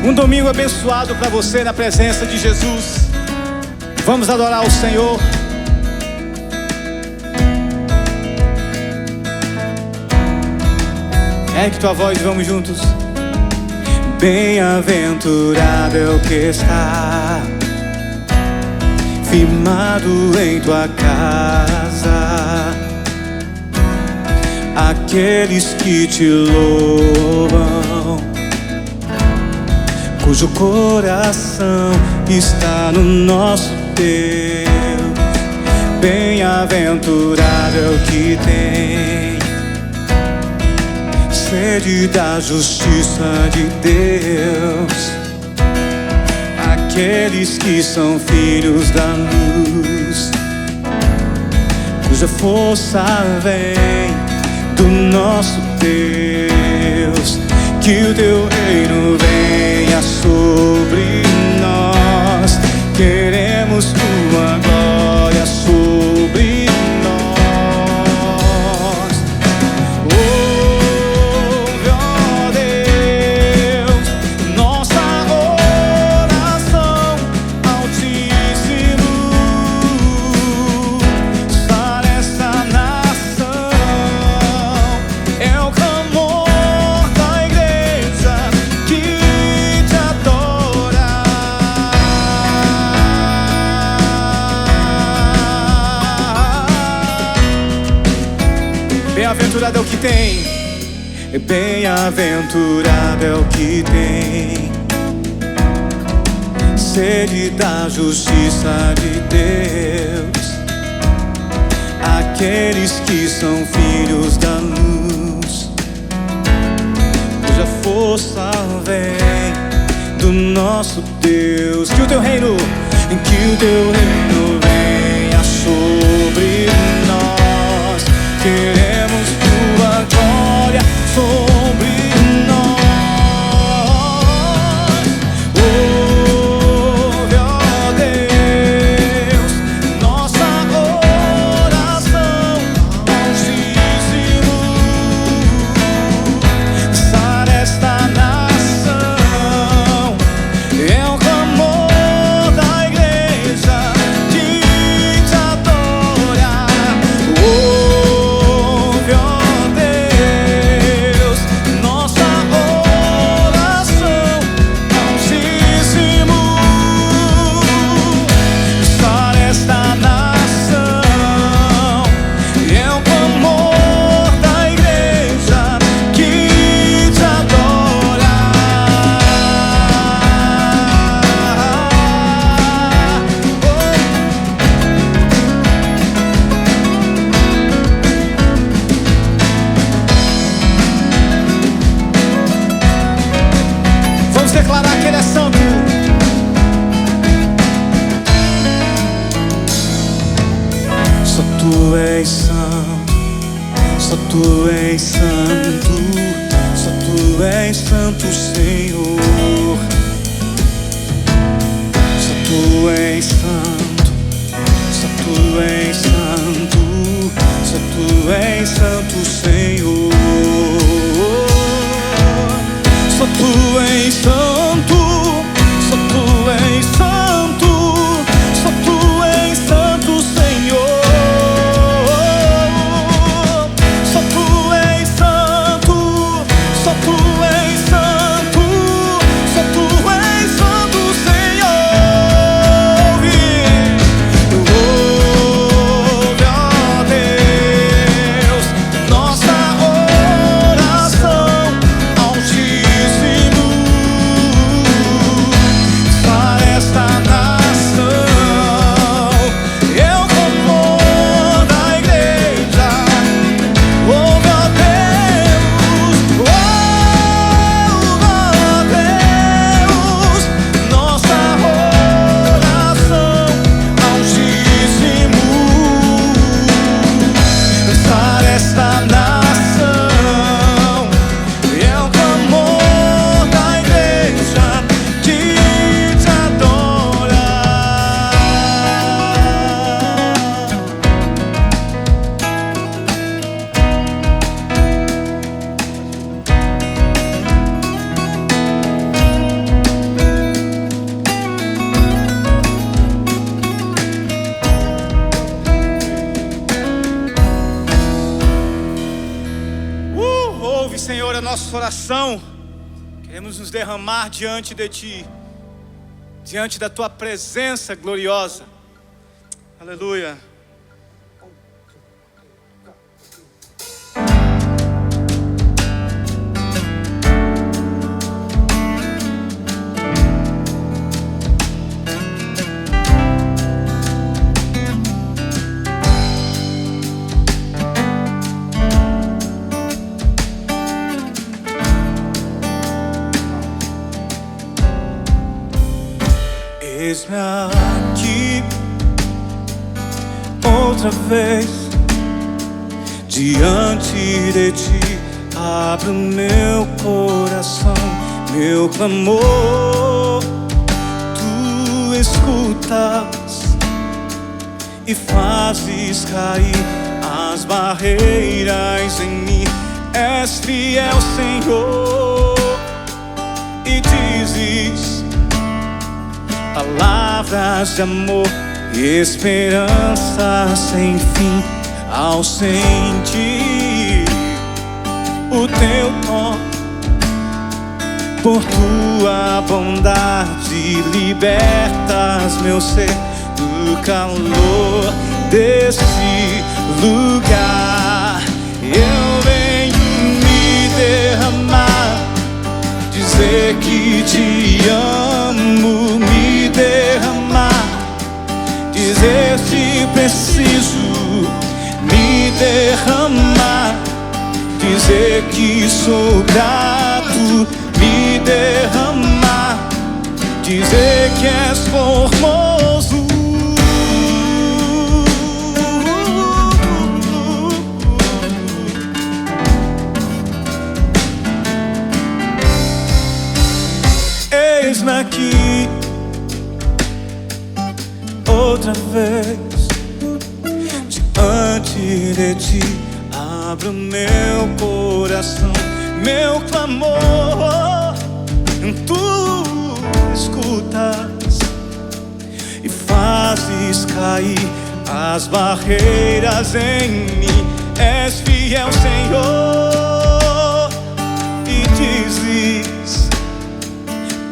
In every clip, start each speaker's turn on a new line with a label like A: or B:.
A: Um domingo abençoado para você na presença de Jesus. Vamos adorar o Senhor. Ergue tua voz, vamos juntos. Bem-aventurado é o que está firmado em tua casa, aqueles que te louvam, cujo coração está no nosso Deus. Bem-aventurado é o que tem sede da justiça de Deus, aqueles que são filhos da luz, cuja força vem do nosso Deus. Que o teu reino venha sobre nós, queremos tua glória sobre nós. Ouve, ó Deus, nossa oração, Altíssimo. Sara esta nação, é o clamor da igreja que te adora. Bem-aventurado é o que tem, bem-aventurado é o que tem sede da justiça de Deus, aqueles que são filhos da luz, cuja força vem do nosso Deus. Que o teu reino venha sobre nós, queremos tua glória sobre nós. Ouve, ó Deus, nossa oração, Altíssimo. Sara esta nação, é o clamor da igreja que te adora. Ouve, Tu és santo, só Tu és santo, só Tu és santo, Senhor. Só Tu és santo, só Tu és santo, só Tu és santo, Senhor. Só Tu és santo, só Tu és santo, só Tu és santo, Senhor. Só Tu és santo, só Tu és santo, só Tu és santo, Senhor. Ouve, ó Deus, nossa oração altíssimo. Para esta nação, eu como da igreja. Ouve, ó Deus, nossa oração altíssimo. Para esta nação, eu clamor da igreja de te adorar. Ouve, Senhor, a nossa oração. Queremos nos derramar diante de Ti, diante da Tua presença gloriosa. Aleluia. Eis-me aqui outra vez diante de Ti. Abre o meu coração, meu clamor. Tu escutas e fazes cair as barreiras em mim. És fiel, Senhor, e dizes palavras de amor e esperança sem fim. Ao sentir o Teu toque, por Tua bondade libertas meu ser do calor desse lugar. Eu venho me derramar, dizer que Te amo, me derramar, dizer que preciso, me derramar, dizer que sou grato, me derramar, dizer que és formoso. Eis-me aqui outra vez diante de Ti. Abra o meu coração, meu clamor. Tu escutas e fazes cair as barreiras em mim. És fiel, Senhor, e dizes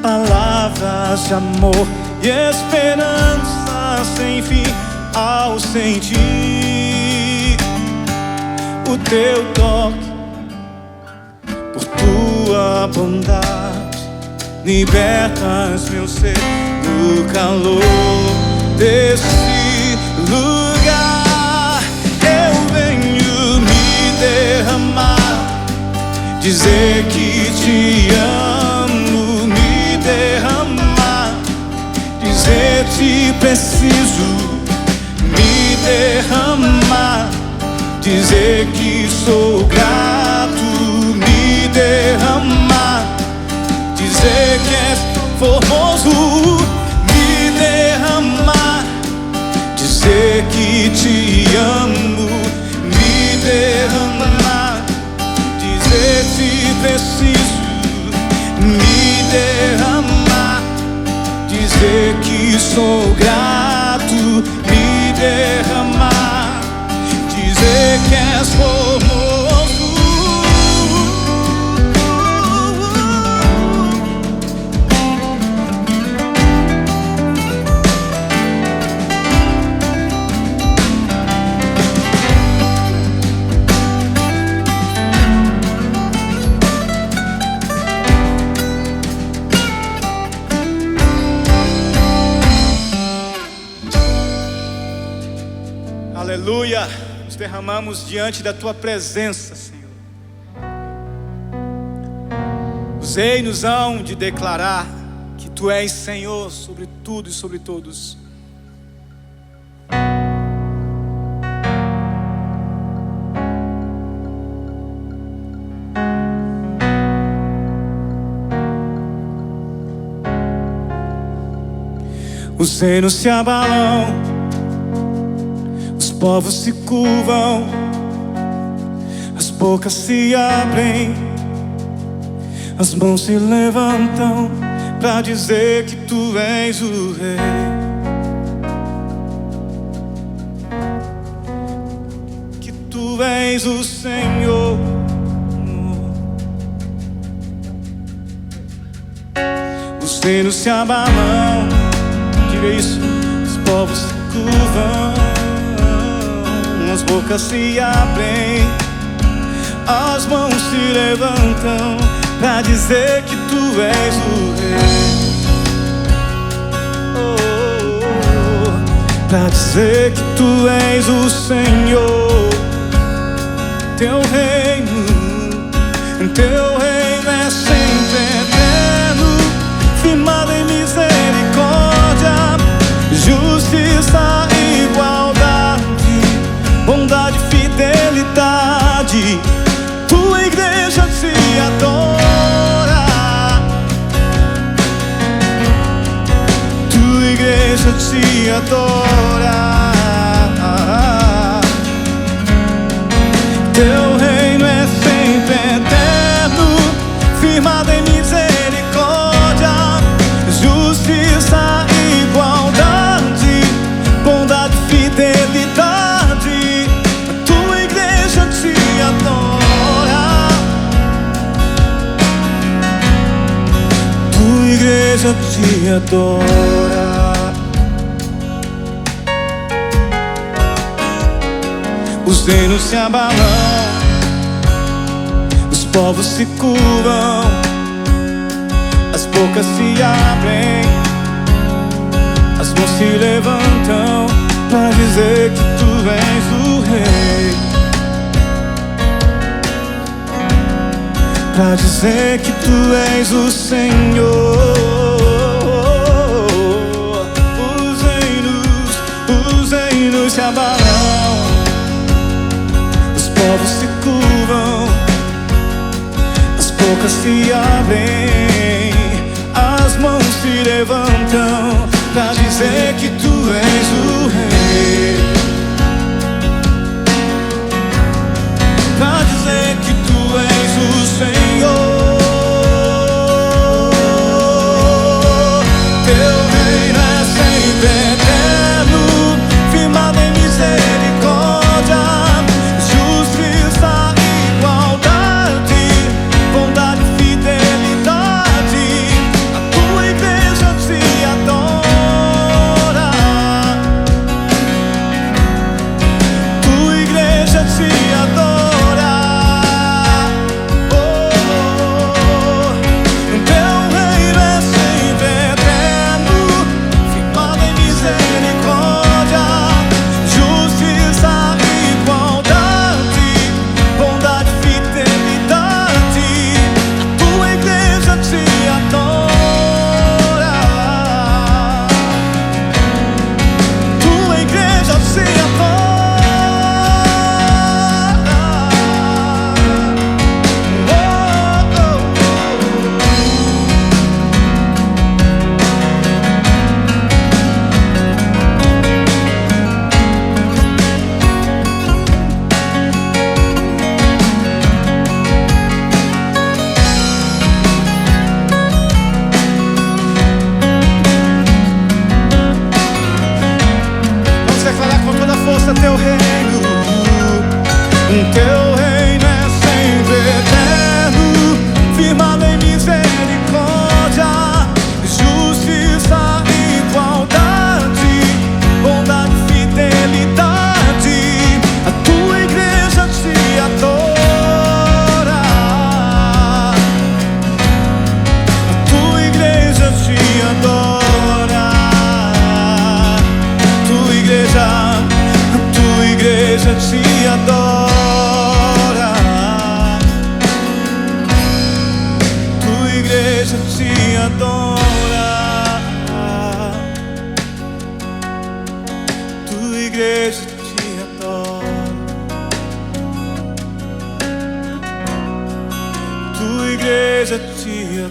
A: palavras de amor e esperança sem fim. Ao sentir o Teu toque, por Tua bondade libertas meu ser do calor desse lugar. Eu venho me derramar, dizer que Te amo, me derramar, dizer que preciso, me derramar, dizer que sou grato, me derramar, dizer que és formoso, me derramar, dizer que te amo, me derramar, dizer se preciso, me derramar, dizer que sou grato, me derramar, dizer que és formoso. Aleluia, nos derramamos diante da Tua presença, Senhor. Os reinos hão de declarar que Tu és Senhor sobre tudo e sobre todos. Os reinos se abalam, os povos se curvam, as bocas se abrem, as mãos se levantam para dizer que Tu és o Rei, que Tu és o Senhor. Os reinos se abalam, diga isso, os povos se curvam, as bocas se abrem, as mãos se levantam pra dizer que Tu és o Rei, pra dizer que Tu és o Senhor. Teu reino é sempre eterno, firmado em misericórdia, justiça, igualdade, bondade, fidelidade. Tua igreja te adora, tua igreja te adora. Teu reino é sempre eterno, firmado em misericórdia, justiça, igualdade, bondade, fidelidade. Tua igreja te adora, tua igreja te adora. Os reinos se abalam, os povos se curvam, as bocas se abrem, as mãos se levantam pra dizer que Tu és o Rei, pra dizer que Tu és o Senhor. Os reinos se abalam, os povos se curvam, as bocas se abrem, as mãos se levantam pra dizer que Tu és o Rei, pra dizer que Tu és o Senhor. Teu reino é sempre eterno, firmado em misericórdia, justiça, igualdade, bondade, fidelidade. A Tua igreja te adora,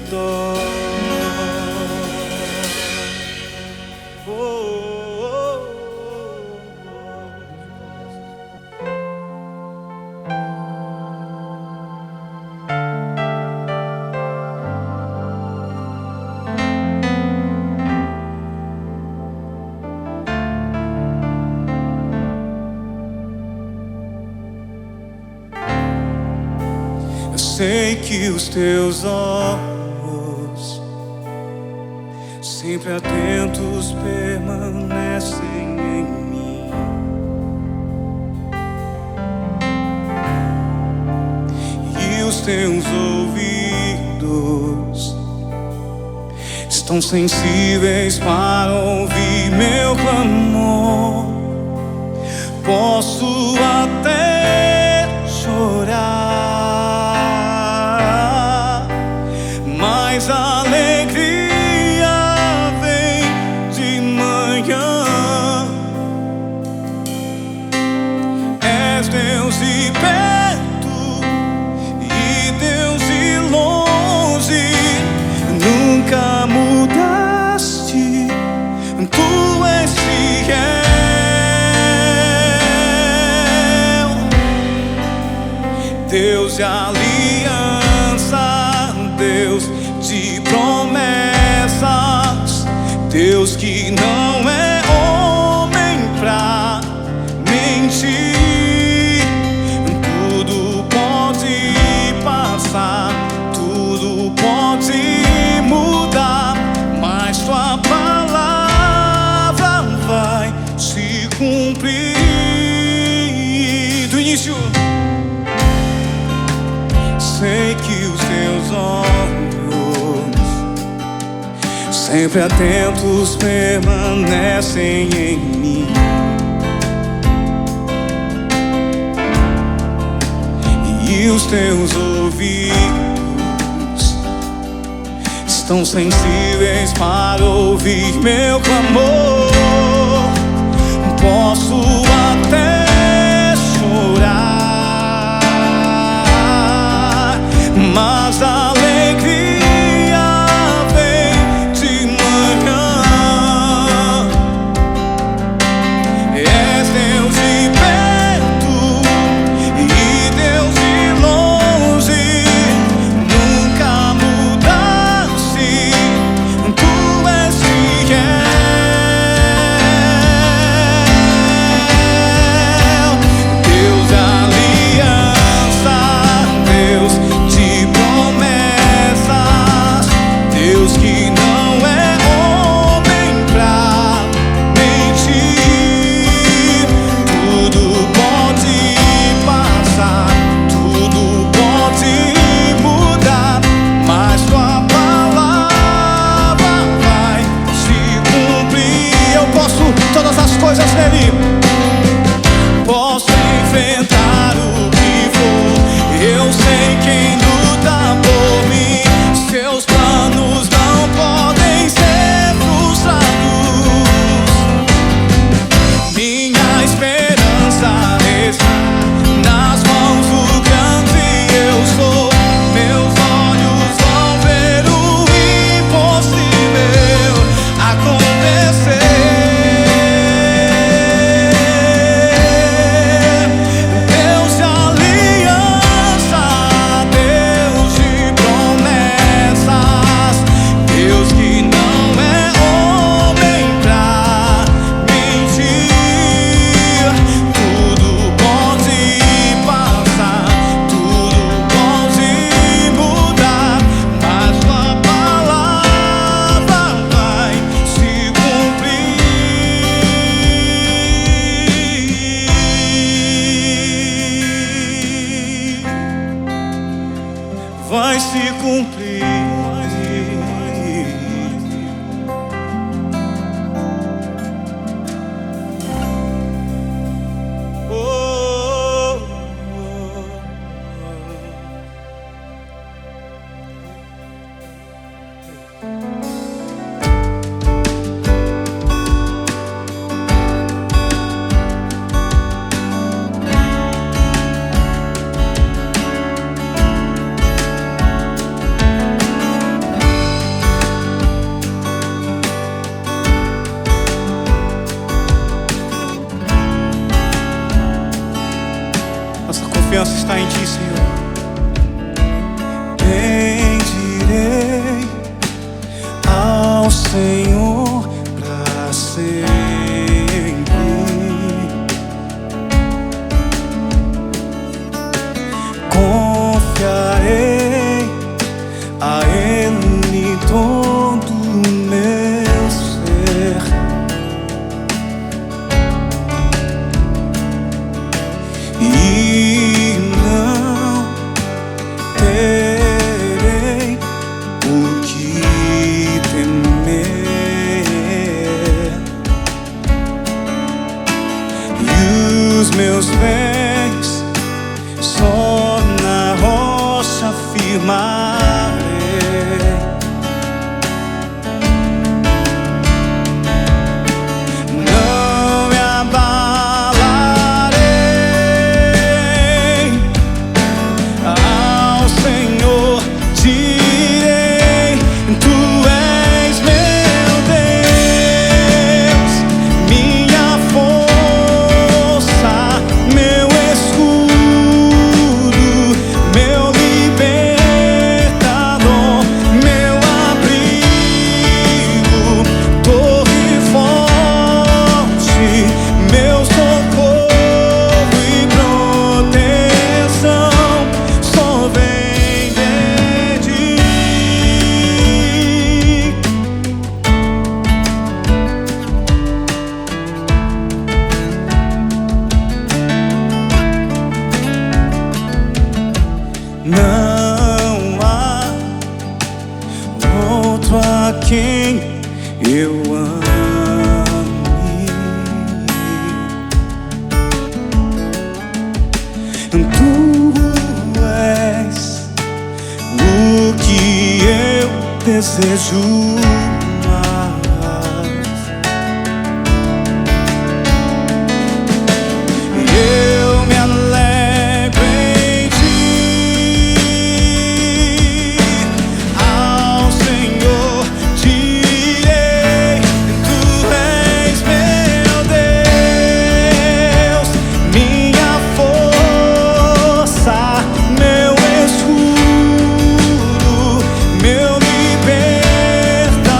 A: redor. Oh, oh, oh, eu sei que os teus olhos, sempre atentos, permanecem em mim. E os teus ouvidos estão sensíveis para ouvir meu clamor. Posso até chorar, mas a alegria vem de manhã. És Deus de perto e Deus de longe, nunca mudaste, tu és fiel. Deus de aliança, Deus de promessas, Deus que não é homem pra mentir. Tudo pode passar, tudo pode mudar, mas tua palavra vai se cumprir. Do início, sei que os teus olhos, sempre atentos, permanecem em mim. E os teus ouvidos estão sensíveis para ouvir meu clamor. Posso até chorar, mas a alegria vem de manhã. És Deus de perto e Deus de longe, nunca mudaste, tu és fiel. confiar em Ti, Senhor. Bendirei ao Senhor pra sempre. Confiarei a Ele todo o meu ser. E não terei o que temer. E os meus bens só na rocha firmarei. Não me abalarei, ao Senhor direi: Tu és meu Deus, minha força, meu escudo, meu libertador, meu abrigo, torre forte, meu socorro e proteção, só vem de Ti. Não há outro a quem eu ame. Tu és o que eu desejo mais. Eu me alegro em Ti, ao Senhor direi: Tu és meu Deus, minha força, meu escudo, meu libertador.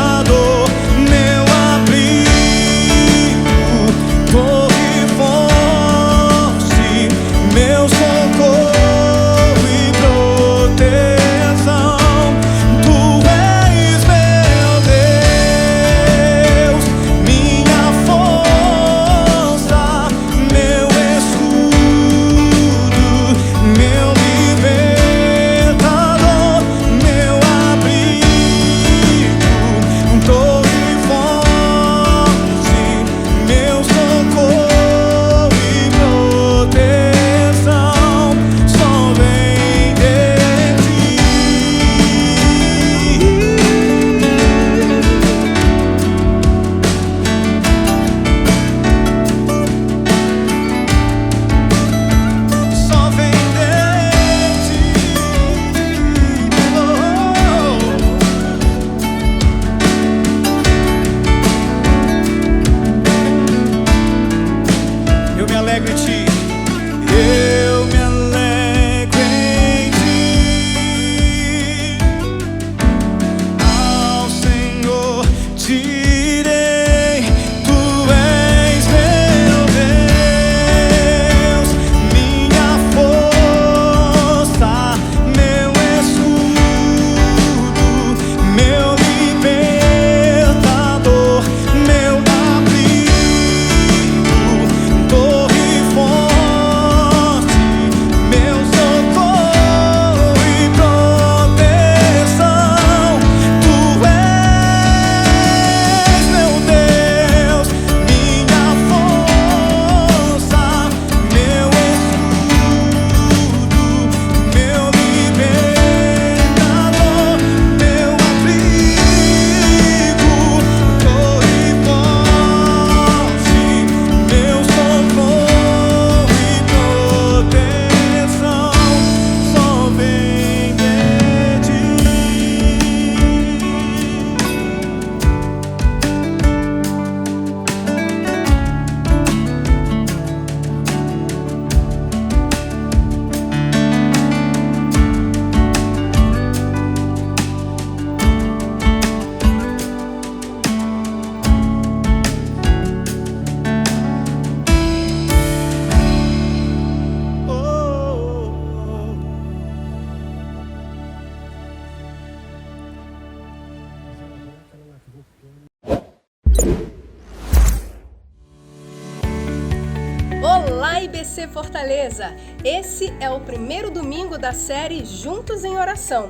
B: Olá, IBC Fortaleza! Esse é o primeiro domingo da série Juntos em Oração.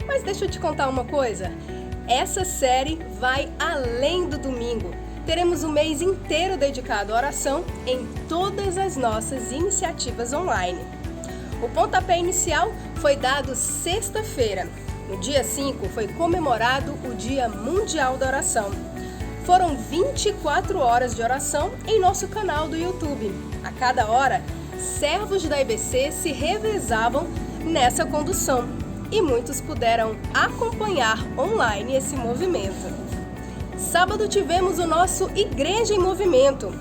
B: Mas deixa eu te contar uma coisa. Essa série vai além do domingo. Teremos um mês inteiro dedicado à oração em todas as nossas iniciativas online. O pontapé inicial foi dado sexta-feira. No dia 5 foi comemorado o Dia Mundial da Oração. Foram 24 horas de oração em nosso canal do YouTube. A cada hora, servos da IBC se revezavam nessa condução e muitos puderam acompanhar online esse movimento. Sábado tivemos o nosso Igreja em Movimento.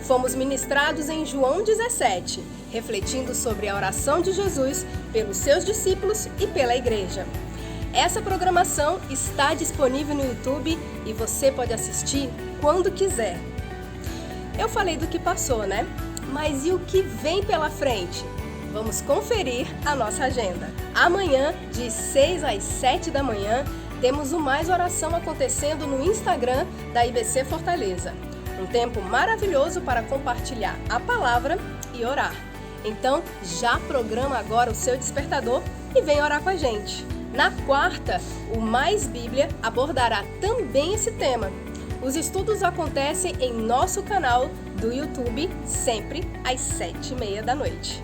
B: Fomos ministrados em João 17, refletindo sobre a oração de Jesus pelos seus discípulos e pela igreja. Essa programação está disponível no YouTube e você pode assistir quando quiser. Eu falei do que passou, né? Mas e o que vem pela frente? Vamos conferir a nossa agenda. Amanhã, de 6 às 7 da manhã, temos o Mais Oração acontecendo no Instagram da IBC Fortaleza. Um tempo maravilhoso para compartilhar a palavra e orar. Então, já programa agora o seu despertador e vem orar com a gente. Na quarta, o Mais Bíblia abordará também esse tema. Os estudos acontecem em nosso canal do YouTube, sempre às 7h30 da noite.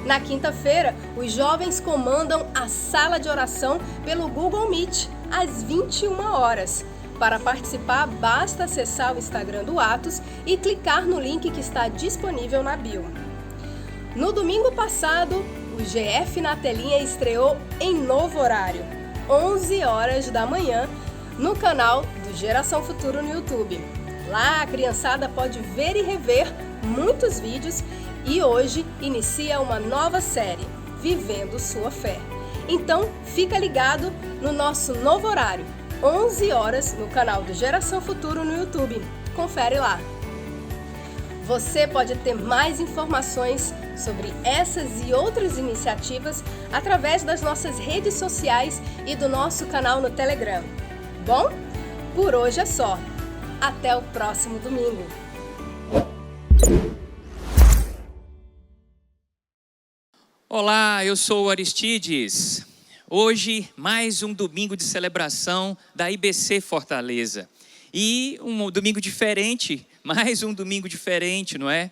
B: Na quinta-feira, os jovens comandam a sala de oração pelo Google Meet, às 21 horas. Para participar, basta acessar o Instagram do Atos e clicar no link que está disponível na bio. No domingo passado, o GF na Telinha estreou em novo horário, 11 horas da manhã, no canal do Geração Futuro no YouTube. Lá a criançada pode ver e rever muitos vídeos e hoje inicia uma nova série, Vivendo Sua Fé. Então fica ligado no nosso novo horário, 11 horas no canal do Geração Futuro no YouTube. Confere lá. Você pode ter mais informações sobre essas e outras iniciativas através das nossas redes sociais e do nosso canal no Telegram. Bom, por hoje é só. Até o próximo domingo.
C: Olá, eu sou o Aristides. Hoje, mais um domingo de celebração da IBC Fortaleza. E um domingo diferente, mais um domingo diferente, não é?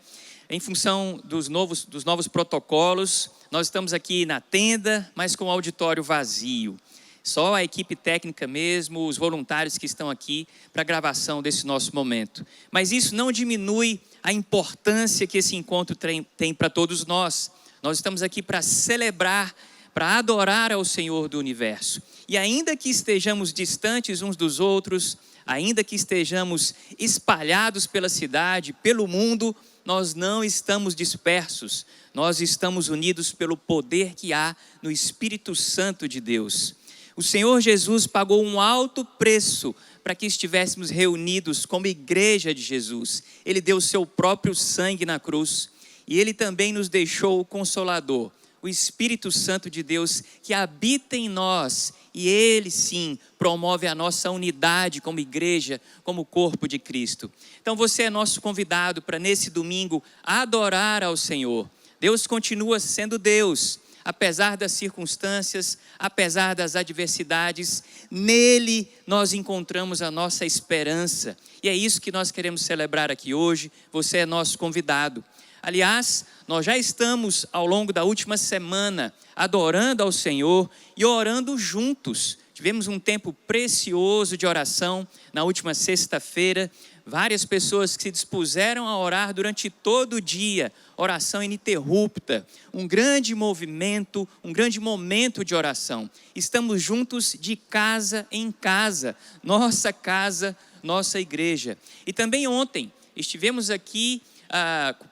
C: Em função dos novos protocolos, nós estamos aqui na tenda, mas com o auditório vazio. Só a equipe técnica mesmo, os voluntários que estão aqui para a gravação desse nosso momento. Mas isso não diminui a importância que esse encontro tem para todos nós. Nós estamos aqui para celebrar, para adorar ao Senhor do Universo. E ainda que estejamos distantes uns dos outros, ainda que estejamos espalhados pela cidade, pelo mundo, nós não estamos dispersos. Nós estamos unidos pelo poder que há no Espírito Santo de Deus. O Senhor Jesus pagou um alto preço para que estivéssemos reunidos como igreja de Jesus. Ele deu o seu próprio sangue na cruz e Ele também nos deixou o Consolador, o Espírito Santo de Deus que habita em nós e Ele sim promove a nossa unidade como igreja, como corpo de Cristo. Então você é nosso convidado para nesse domingo adorar ao Senhor. Deus continua sendo Deus, apesar das circunstâncias, apesar das adversidades, nele nós encontramos a nossa esperança. E é isso que nós queremos celebrar aqui hoje, você é nosso convidado. Aliás, nós já estamos ao longo da última semana adorando ao Senhor e orando juntos. Tivemos um tempo precioso de oração na última sexta-feira. Várias pessoas que se dispuseram a orar durante todo o dia, oração ininterrupta, um grande movimento, um grande momento de oração. Estamos juntos de casa em casa, nossa igreja. E também ontem estivemos aqui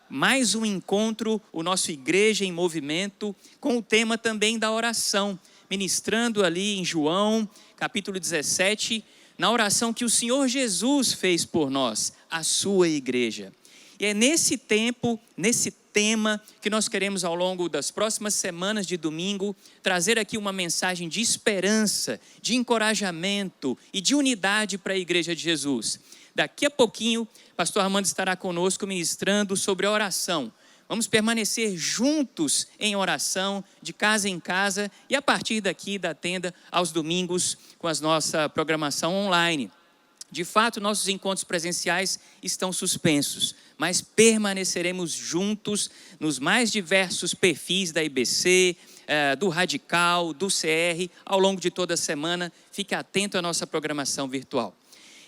C: mais um encontro, o nosso Igreja em Movimento, com o tema também da oração, ministrando ali em João, capítulo 17, na oração que o Senhor Jesus fez por nós, a sua igreja. E é nesse tempo tema que nós queremos ao longo das próximas semanas de domingo, trazer aqui uma mensagem de esperança, de encorajamento e de unidade para a Igreja de Jesus. Daqui a pouquinho, pastor Armando estará conosco ministrando sobre a oração. Vamos permanecer juntos em oração, de casa em casa, e a partir daqui da tenda aos domingos com a nossa programação online. De fato, nossos encontros presenciais estão suspensos, mas permaneceremos juntos nos mais diversos perfis da IBC, do Radical, do CR, ao longo de toda a semana. Fique atento à nossa programação virtual.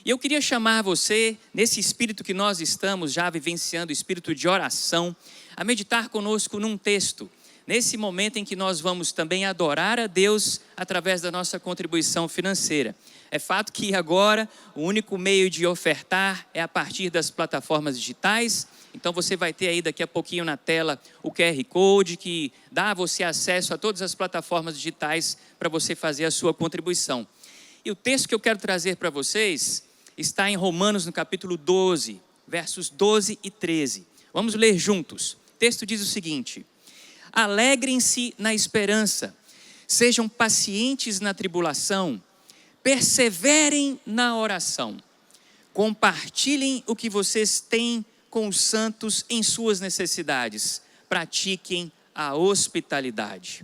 C: E eu queria chamar você, nesse espírito que nós estamos já vivenciando, o espírito de oração, a meditar conosco num texto, nesse momento em que nós vamos também adorar a Deus através da nossa contribuição financeira. É fato que agora o único meio de ofertar é a partir das plataformas digitais. Então você vai ter aí daqui a pouquinho na tela o QR Code que dá a você acesso a todas as plataformas digitais para você fazer a sua contribuição. E o texto que eu quero trazer para vocês está em Romanos no capítulo 12, versos 12 e 13. Vamos ler juntos. O texto diz o seguinte: alegrem-se na esperança, sejam pacientes na tribulação, perseverem na oração, compartilhem o que vocês têm com os santos em suas necessidades, pratiquem a hospitalidade.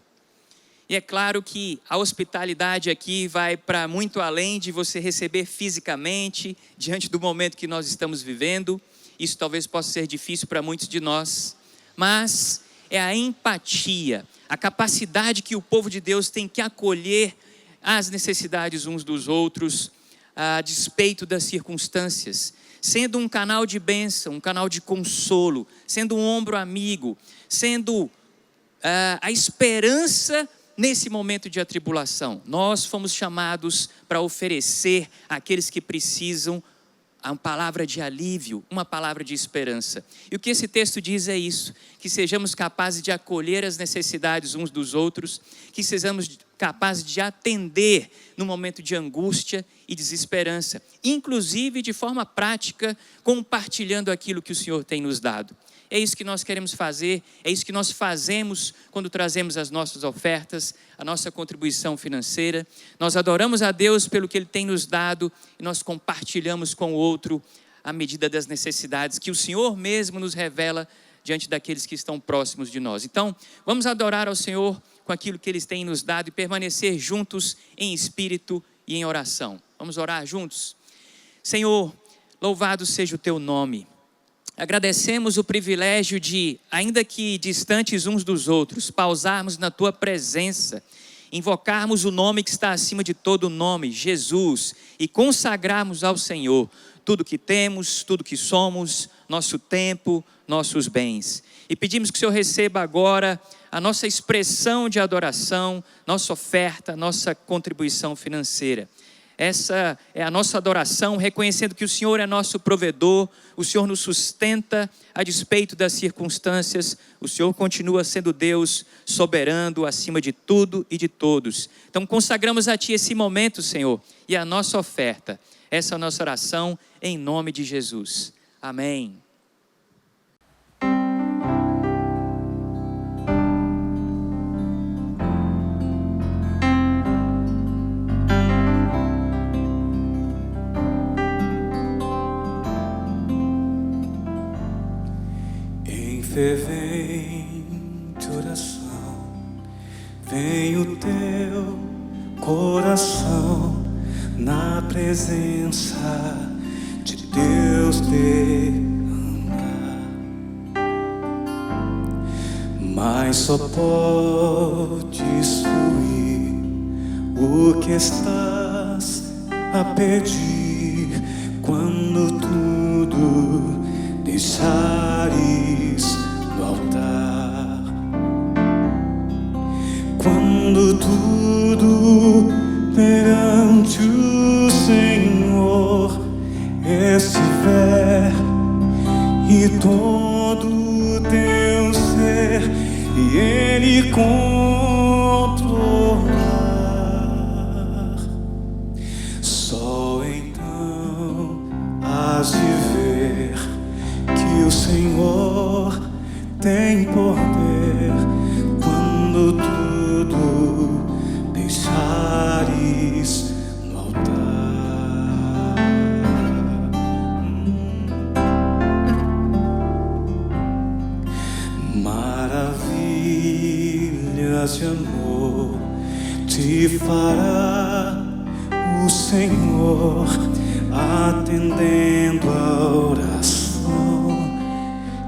C: E é claro que a hospitalidade aqui vai para muito além de você receber fisicamente, diante do momento que nós estamos vivendo. Isso talvez possa ser difícil para muitos de nós, mas é a empatia, a capacidade que o povo de Deus tem que acolher as necessidades uns dos outros, a despeito das circunstâncias, sendo um canal de bênção, um canal de consolo, sendo um ombro amigo, sendo a esperança nesse momento de atribulação. Nós fomos chamados para oferecer àqueles que precisam uma palavra de alívio, uma palavra de esperança. E o que esse texto diz é isso, que sejamos capazes de acolher as necessidades uns dos outros, que sejamos capazes de atender no momento de angústia e desesperança, inclusive de forma prática, compartilhando aquilo que o Senhor tem nos dado. É isso que nós queremos fazer, é isso que nós fazemos quando trazemos as nossas ofertas, a nossa contribuição financeira. Nós adoramos a Deus pelo que Ele tem nos dado e nós compartilhamos com o outro à medida das necessidades que o Senhor mesmo nos revela diante daqueles que estão próximos de nós. Então, vamos adorar ao Senhor com aquilo que Ele tem nos dado e permanecer juntos em espírito e em oração. Vamos orar juntos? Senhor, louvado seja o Teu nome. Agradecemos o privilégio de, ainda que distantes uns dos outros, pausarmos na Tua presença, invocarmos o nome que está acima de todo nome, Jesus, e consagrarmos ao Senhor tudo que temos, tudo que somos, nosso tempo, nossos bens. E pedimos que o Senhor receba agora a nossa expressão de adoração, nossa oferta, nossa contribuição financeira. Essa é a nossa adoração, reconhecendo que o Senhor é nosso provedor, o Senhor nos sustenta a despeito das circunstâncias, o Senhor continua sendo Deus soberano acima de tudo e de todos. Então consagramos a Ti esse momento, Senhor, e a nossa oferta. Essa é a nossa oração em nome de Jesus. Amém.
A: Fervente oração, vem o teu coração na presença de Deus derramar, mas só podes fluir o que estás a pedir quando tudo deixares no altar, quando tudo perante o Senhor estiver e todo o teu ser e Ele controlar, só então hás de ver que o Senhor tem poder quando tudo deixares no altar. Maravilhas de amor te fará o Senhor, atendendo a oração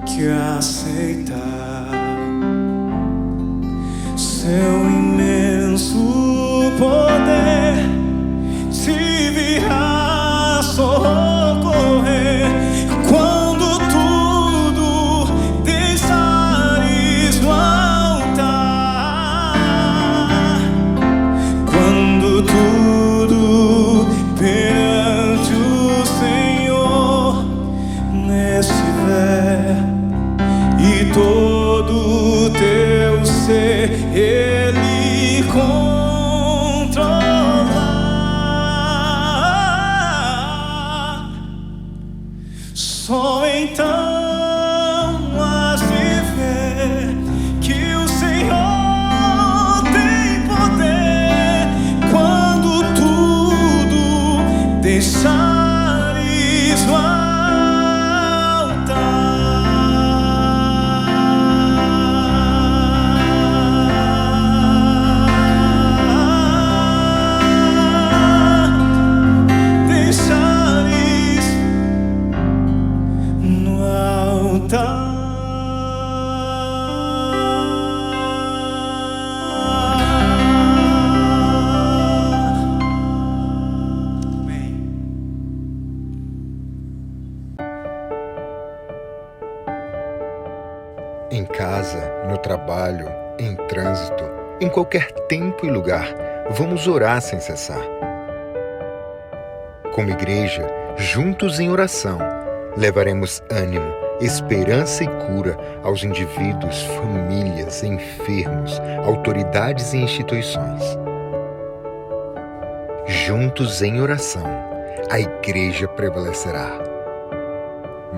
A: que aceitar. Seu imenso poder te virá socorrer quando tudo deixares no altar. Quando tudo perante o Senhor estiver e todo o teu ser Ele controlar, só então has de ver que o Senhor tem poder quando tudo deixares no
D: Em casa, no trabalho, em trânsito, em qualquer tempo e lugar, vamos orar sem cessar. Como igreja, juntos em oração, levaremos ânimo, esperança e cura aos indivíduos, famílias, enfermos, autoridades e instituições. Juntos em oração, a igreja prevalecerá.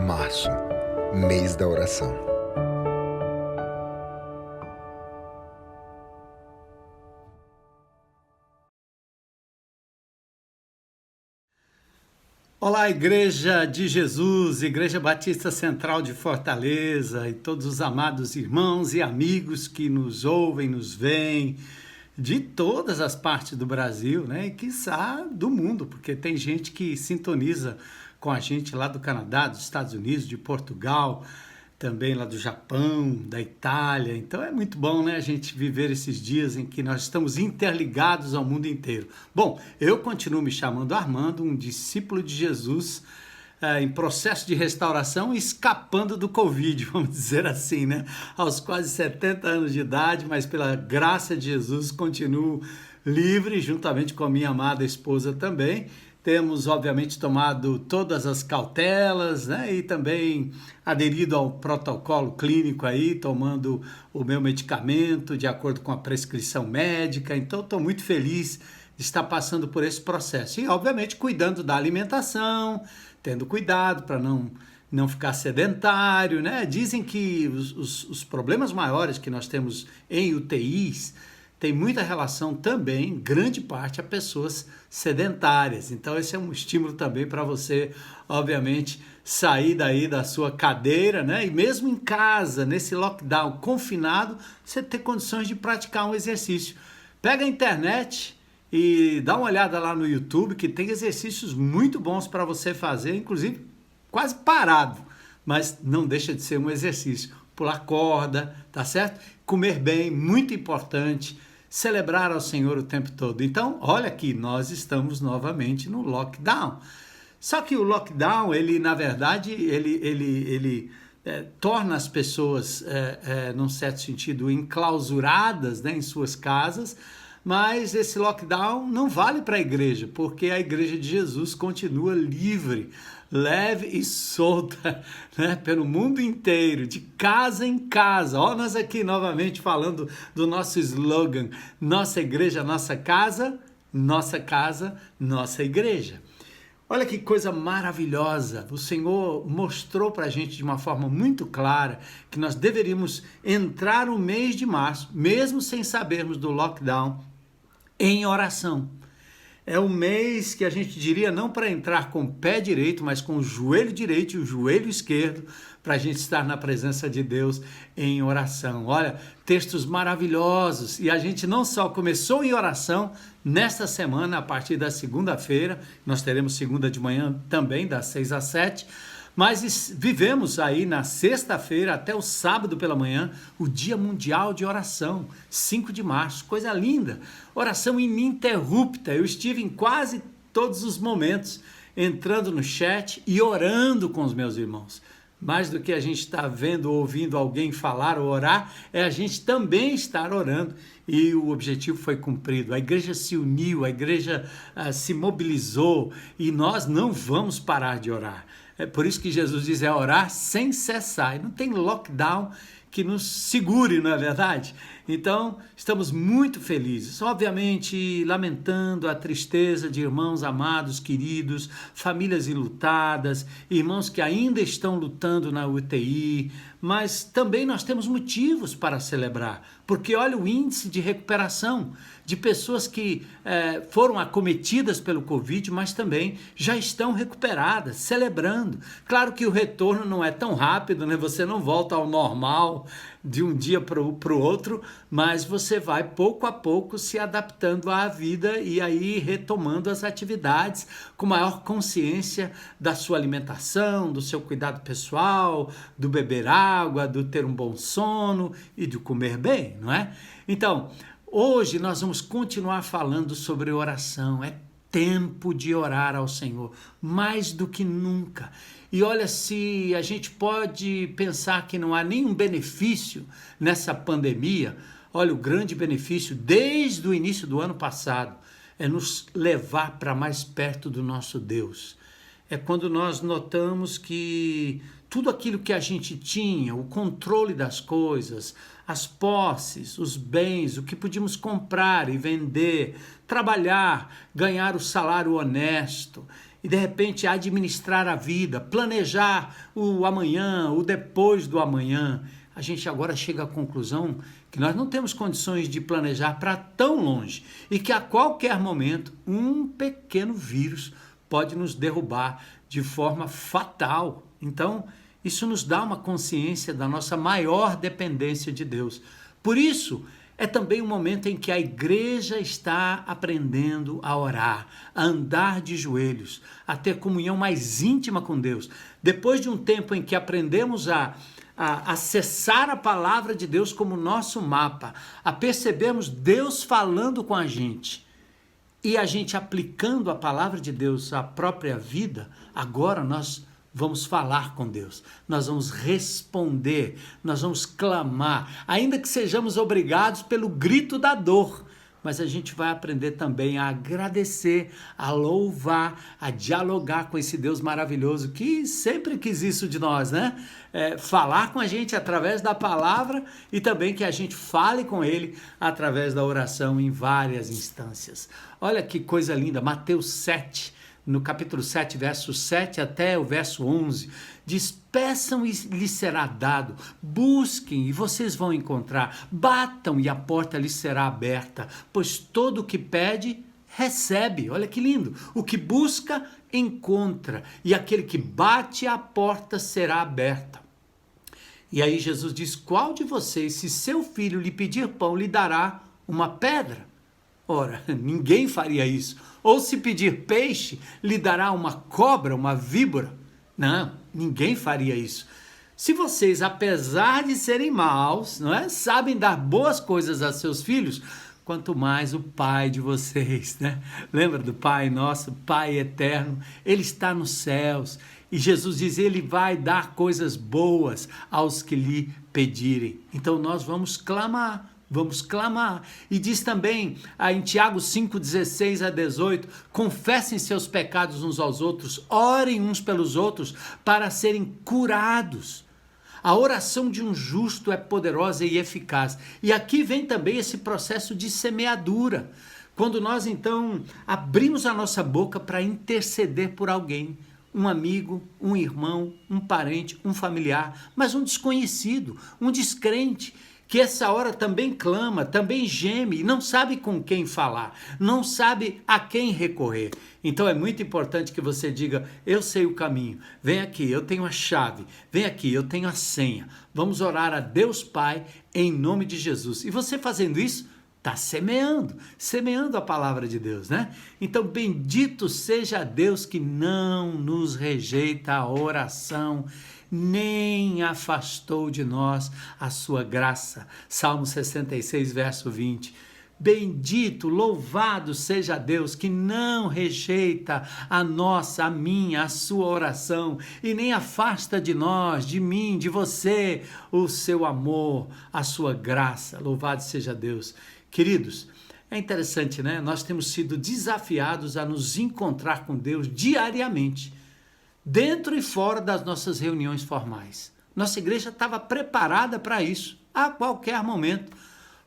D: Março, mês da oração.
E: Olá, Igreja de Jesus, Igreja Batista Central de Fortaleza e todos os amados irmãos e amigos que nos ouvem, nos veem de todas as partes do Brasil, né? E quiçá do mundo, porque tem gente que sintoniza com a gente lá do Canadá, dos Estados Unidos, de Portugal, também lá do Japão, da Itália. Então é muito bom, né, a gente viver esses dias em que nós estamos interligados ao mundo inteiro. Bom, eu continuo me chamando Armando, um discípulo de Jesus em processo de restauração, escapando do Covid, vamos dizer assim, né? Aos quase 70 anos de idade, mas pela graça de Jesus continuo livre, juntamente com a minha amada esposa também. Temos, obviamente, tomado todas as cautelas, né? E também aderido ao protocolo clínico aí, tomando o meu medicamento de acordo com a prescrição médica. Então, estou muito feliz de estar passando por esse processo. E, obviamente, cuidando da alimentação, tendo cuidado para não ficar sedentário, né? Dizem que os problemas maiores que nós temos em UTIs tem muita relação também, grande parte, a pessoas sedentárias. Então esse é um estímulo também para você, obviamente, sair daí da sua cadeira, né? E mesmo em casa, nesse lockdown, confinado, você ter condições de praticar um exercício. Pega a internet e dá uma olhada lá no YouTube, que tem exercícios muito bons para você fazer, inclusive quase parado, mas não deixa de ser um exercício. Pular corda, tá certo? Comer bem, muito importante. Celebrar ao Senhor o tempo todo. Então, olha aqui, nós estamos novamente no lockdown. Só que o lockdown, ele, na verdade, ele torna as pessoas, num certo sentido, enclausuradas, né, em suas casas, mas esse lockdown não vale para a igreja, porque a igreja de Jesus continua livre, leve e solta, né, pelo mundo inteiro, de casa em casa. Ó, nós aqui novamente falando do nosso slogan: nossa igreja, nossa casa, nossa igreja. Olha que coisa maravilhosa, o Senhor mostrou para a gente de uma forma muito clara que nós deveríamos entrar no mês de março, mesmo sem sabermos do lockdown, em oração. É o mês que a gente diria não para entrar com o pé direito, mas com o joelho direito e o joelho esquerdo, para a gente estar na presença de Deus em oração. Olha, textos maravilhosos. E a gente não só começou em oração nesta semana, a partir da segunda-feira, nós teremos segunda de manhã também, das 6 às 7, mas vivemos aí na sexta-feira até o sábado pela manhã, o Dia Mundial de Oração, 5 de março, coisa linda, oração ininterrupta. Eu estive em quase todos os momentos, entrando no chat e orando com os meus irmãos. Mais do que a gente está vendo ou ouvindo alguém falar ou orar, é a gente também estar orando, e o objetivo foi cumprido. A igreja se uniu, a igreja se mobilizou, e nós não vamos parar de orar. É por isso que Jesus diz, é orar sem cessar. E não tem lockdown que nos segure, não é verdade? Então, estamos muito felizes, obviamente lamentando a tristeza de irmãos amados, queridos, famílias enlutadas, irmãos que ainda estão lutando na UTI, mas também nós temos motivos para celebrar, porque olha o índice de recuperação de pessoas que foram acometidas pelo Covid, mas também já estão recuperadas, celebrando. Claro que o retorno não é tão rápido, né? Você não volta ao normal de um dia para o outro, mas você vai pouco a pouco se adaptando à vida e aí retomando as atividades com maior consciência da sua alimentação, do seu cuidado pessoal, do beber água, do ter um bom sono e de comer bem, não é? Então, hoje nós vamos continuar falando sobre oração. É tempo de orar ao Senhor, mais do que nunca. E olha, se a gente pode pensar que não há nenhum benefício nessa pandemia, olha, o grande benefício desde o início do ano passado é nos levar para mais perto do nosso Deus. É quando nós notamos que tudo aquilo que a gente tinha, o controle das coisas, as posses, os bens, o que podíamos comprar e vender, trabalhar, ganhar o salário honesto e de repente administrar a vida, planejar o amanhã, o depois do amanhã, a gente agora chega à conclusão que nós não temos condições de planejar para tão longe e que a qualquer momento um pequeno vírus pode nos derrubar de forma fatal. Então, isso nos dá uma consciência da nossa maior dependência de Deus. Por isso, é também um momento em que a igreja está aprendendo a orar, a andar de joelhos, a ter comunhão mais íntima com Deus. Depois de um tempo em que aprendemos a acessar a palavra de Deus como nosso mapa, a percebermos Deus falando com a gente e a gente aplicando a palavra de Deus à própria vida, agora nós vamos falar com Deus, nós vamos responder, nós vamos clamar, ainda que sejamos obrigados pelo grito da dor, mas a gente vai aprender também a agradecer, a louvar, a dialogar com esse Deus maravilhoso que sempre quis isso de nós, né? Falar com a gente através da palavra e também que a gente fale com Ele através da oração em várias instâncias. Olha que coisa linda, Mateus 7, no capítulo 7, verso 7 até o verso 11, diz, peçam e lhes será dado, busquem e vocês vão encontrar, batam e a porta lhes será aberta, pois todo o que pede, recebe. Olha que lindo, o que busca, encontra, e aquele que bate, a porta será aberta. E aí Jesus diz, qual de vocês, se seu filho lhe pedir pão, lhe dará uma pedra? Ora, ninguém faria isso. Ou se pedir peixe, lhe dará uma cobra, uma víbora? Não, ninguém faria isso. Se vocês, apesar de serem maus, não é, sabem dar boas coisas a seus filhos, quanto mais o Pai de vocês, né? Lembra do Pai nosso, Pai eterno? Ele está nos céus. E Jesus diz, Ele vai dar coisas boas aos que lhe pedirem. Então nós vamos clamar. Vamos clamar. E diz também em Tiago 5, 16 a 18, confessem seus pecados uns aos outros, orem uns pelos outros para serem curados. A oração de um justo é poderosa e eficaz. E aqui vem também esse processo de semeadura. Quando nós então abrimos a nossa boca para interceder por alguém, um amigo, um irmão, um parente, um familiar, mas um desconhecido, um descrente, que essa hora também clama, também geme e não sabe com quem falar, não sabe a quem recorrer. Então é muito importante que você diga: eu sei o caminho, vem aqui, eu tenho a chave, vem aqui, eu tenho a senha. Vamos orar a Deus Pai em nome de Jesus. E você fazendo isso, está semeando a palavra de Deus, né? Então bendito seja Deus que não nos rejeita a oração, nem afastou de nós a sua graça. Salmo 66, verso 20. Bendito, louvado seja Deus que não rejeita a nossa, a minha, a sua oração e nem afasta de nós, de mim, de você, o seu amor, a sua graça. Louvado seja Deus. Queridos, é interessante, né? Nós temos sido desafiados a nos encontrar com Deus diariamente, dentro e fora das nossas reuniões formais. Nossa igreja estava preparada para isso, a qualquer momento.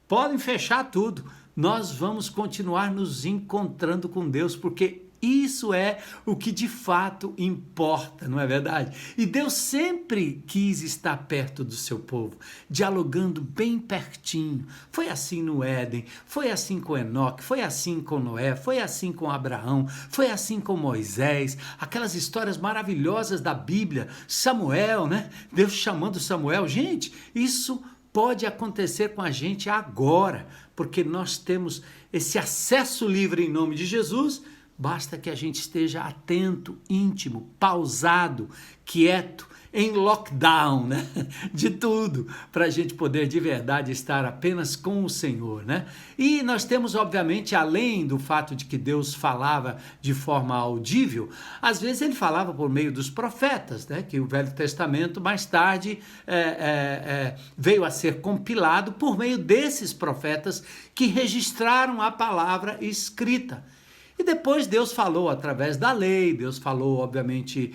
E: Podem fechar tudo. Nós vamos continuar nos encontrando com Deus, porque isso é o que de fato importa, não é verdade? E Deus sempre quis estar perto do seu povo, dialogando bem pertinho. Foi assim no Éden, foi assim com Enoque, foi assim com Noé, foi assim com Abraão, foi assim com Moisés. Aquelas histórias maravilhosas da Bíblia, Samuel, né? Deus chamando Samuel. Gente, isso pode acontecer com a gente agora, porque nós temos esse acesso livre em nome de Jesus. Basta que a gente esteja atento, íntimo, pausado, quieto, em lockdown, né? De tudo, para a gente poder de verdade estar apenas com o Senhor, né? E nós temos, obviamente, além do fato de que Deus falava de forma audível, às vezes ele falava por meio dos profetas, né? Que o Velho Testamento mais tarde veio a ser compilado por meio desses profetas que registraram a palavra escrita. E depois Deus falou através da lei, Deus falou, obviamente,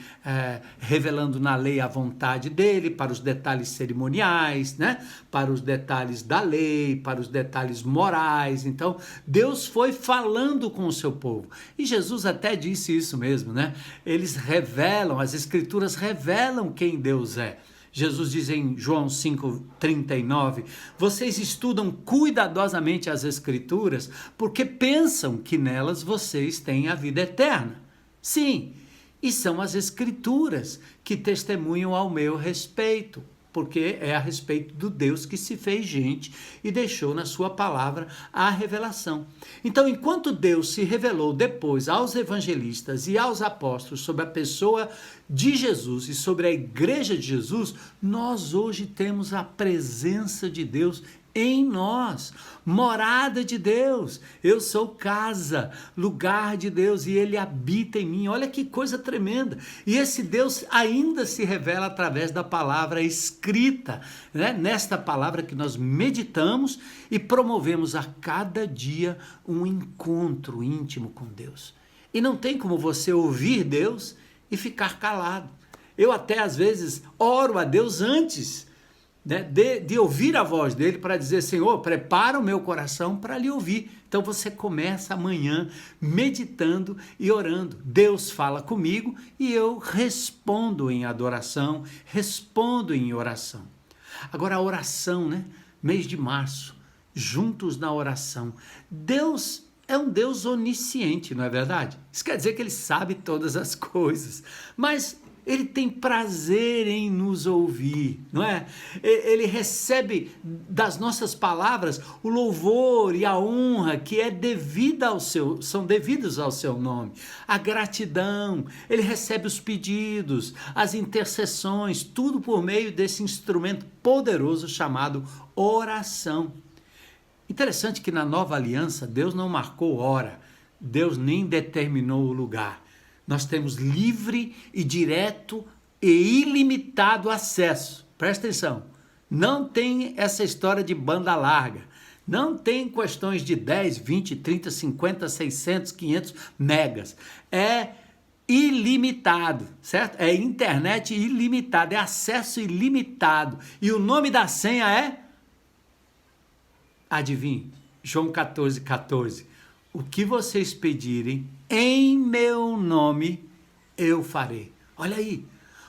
E: revelando na lei a vontade dele, para os detalhes cerimoniais, né? Para os detalhes da lei, para os detalhes morais. Então, Deus foi falando com o seu povo. E Jesus até disse isso mesmo, né? Eles revelam, as escrituras revelam quem Deus é. Jesus diz em João 5,39, vocês estudam cuidadosamente as Escrituras porque pensam que nelas vocês têm a vida eterna. Sim, e são as Escrituras que testemunham ao meu respeito, porque é a respeito do Deus que se fez gente e deixou na sua palavra a revelação. Então, enquanto Deus se revelou depois aos evangelistas e aos apóstolos sobre a pessoa de Jesus e sobre a igreja de Jesus, nós hoje temos a presença de Deus em nós, morada de Deus. Eu sou casa, lugar de Deus, e Ele habita em mim. Olha que coisa tremenda. E esse Deus ainda se revela através da palavra escrita, né? Nesta palavra que nós meditamos e promovemos a cada dia um encontro íntimo com Deus. E não tem como você ouvir Deus e ficar calado. Eu até às vezes oro a Deus antes, né, de ouvir a voz dele, para dizer: Senhor, prepara o meu coração para lhe ouvir. Então você começa amanhã meditando e orando. Deus fala comigo e eu respondo em adoração, respondo em oração. Agora a oração, né? Mês de março, juntos na oração. Deus é um Deus onisciente, não é verdade? Isso quer dizer que Ele sabe todas as coisas, mas Ele tem prazer em nos ouvir, não é? Ele recebe das nossas palavras o louvor e a honra que são devidos ao seu nome, a gratidão. Ele recebe os pedidos, as intercessões, tudo por meio desse instrumento poderoso chamado oração. Interessante que na nova aliança Deus não marcou hora, Deus nem determinou o lugar. Nós temos livre e direto e ilimitado acesso. Presta atenção, não tem essa história de banda larga, não tem questões de 10, 20, 30, 50, 600, 500 megas. É ilimitado, certo? É internet ilimitada, é acesso ilimitado. E o nome da senha é... Adivinhe, João 14,14. o que vocês pedirem em meu nome, eu farei. Olha aí,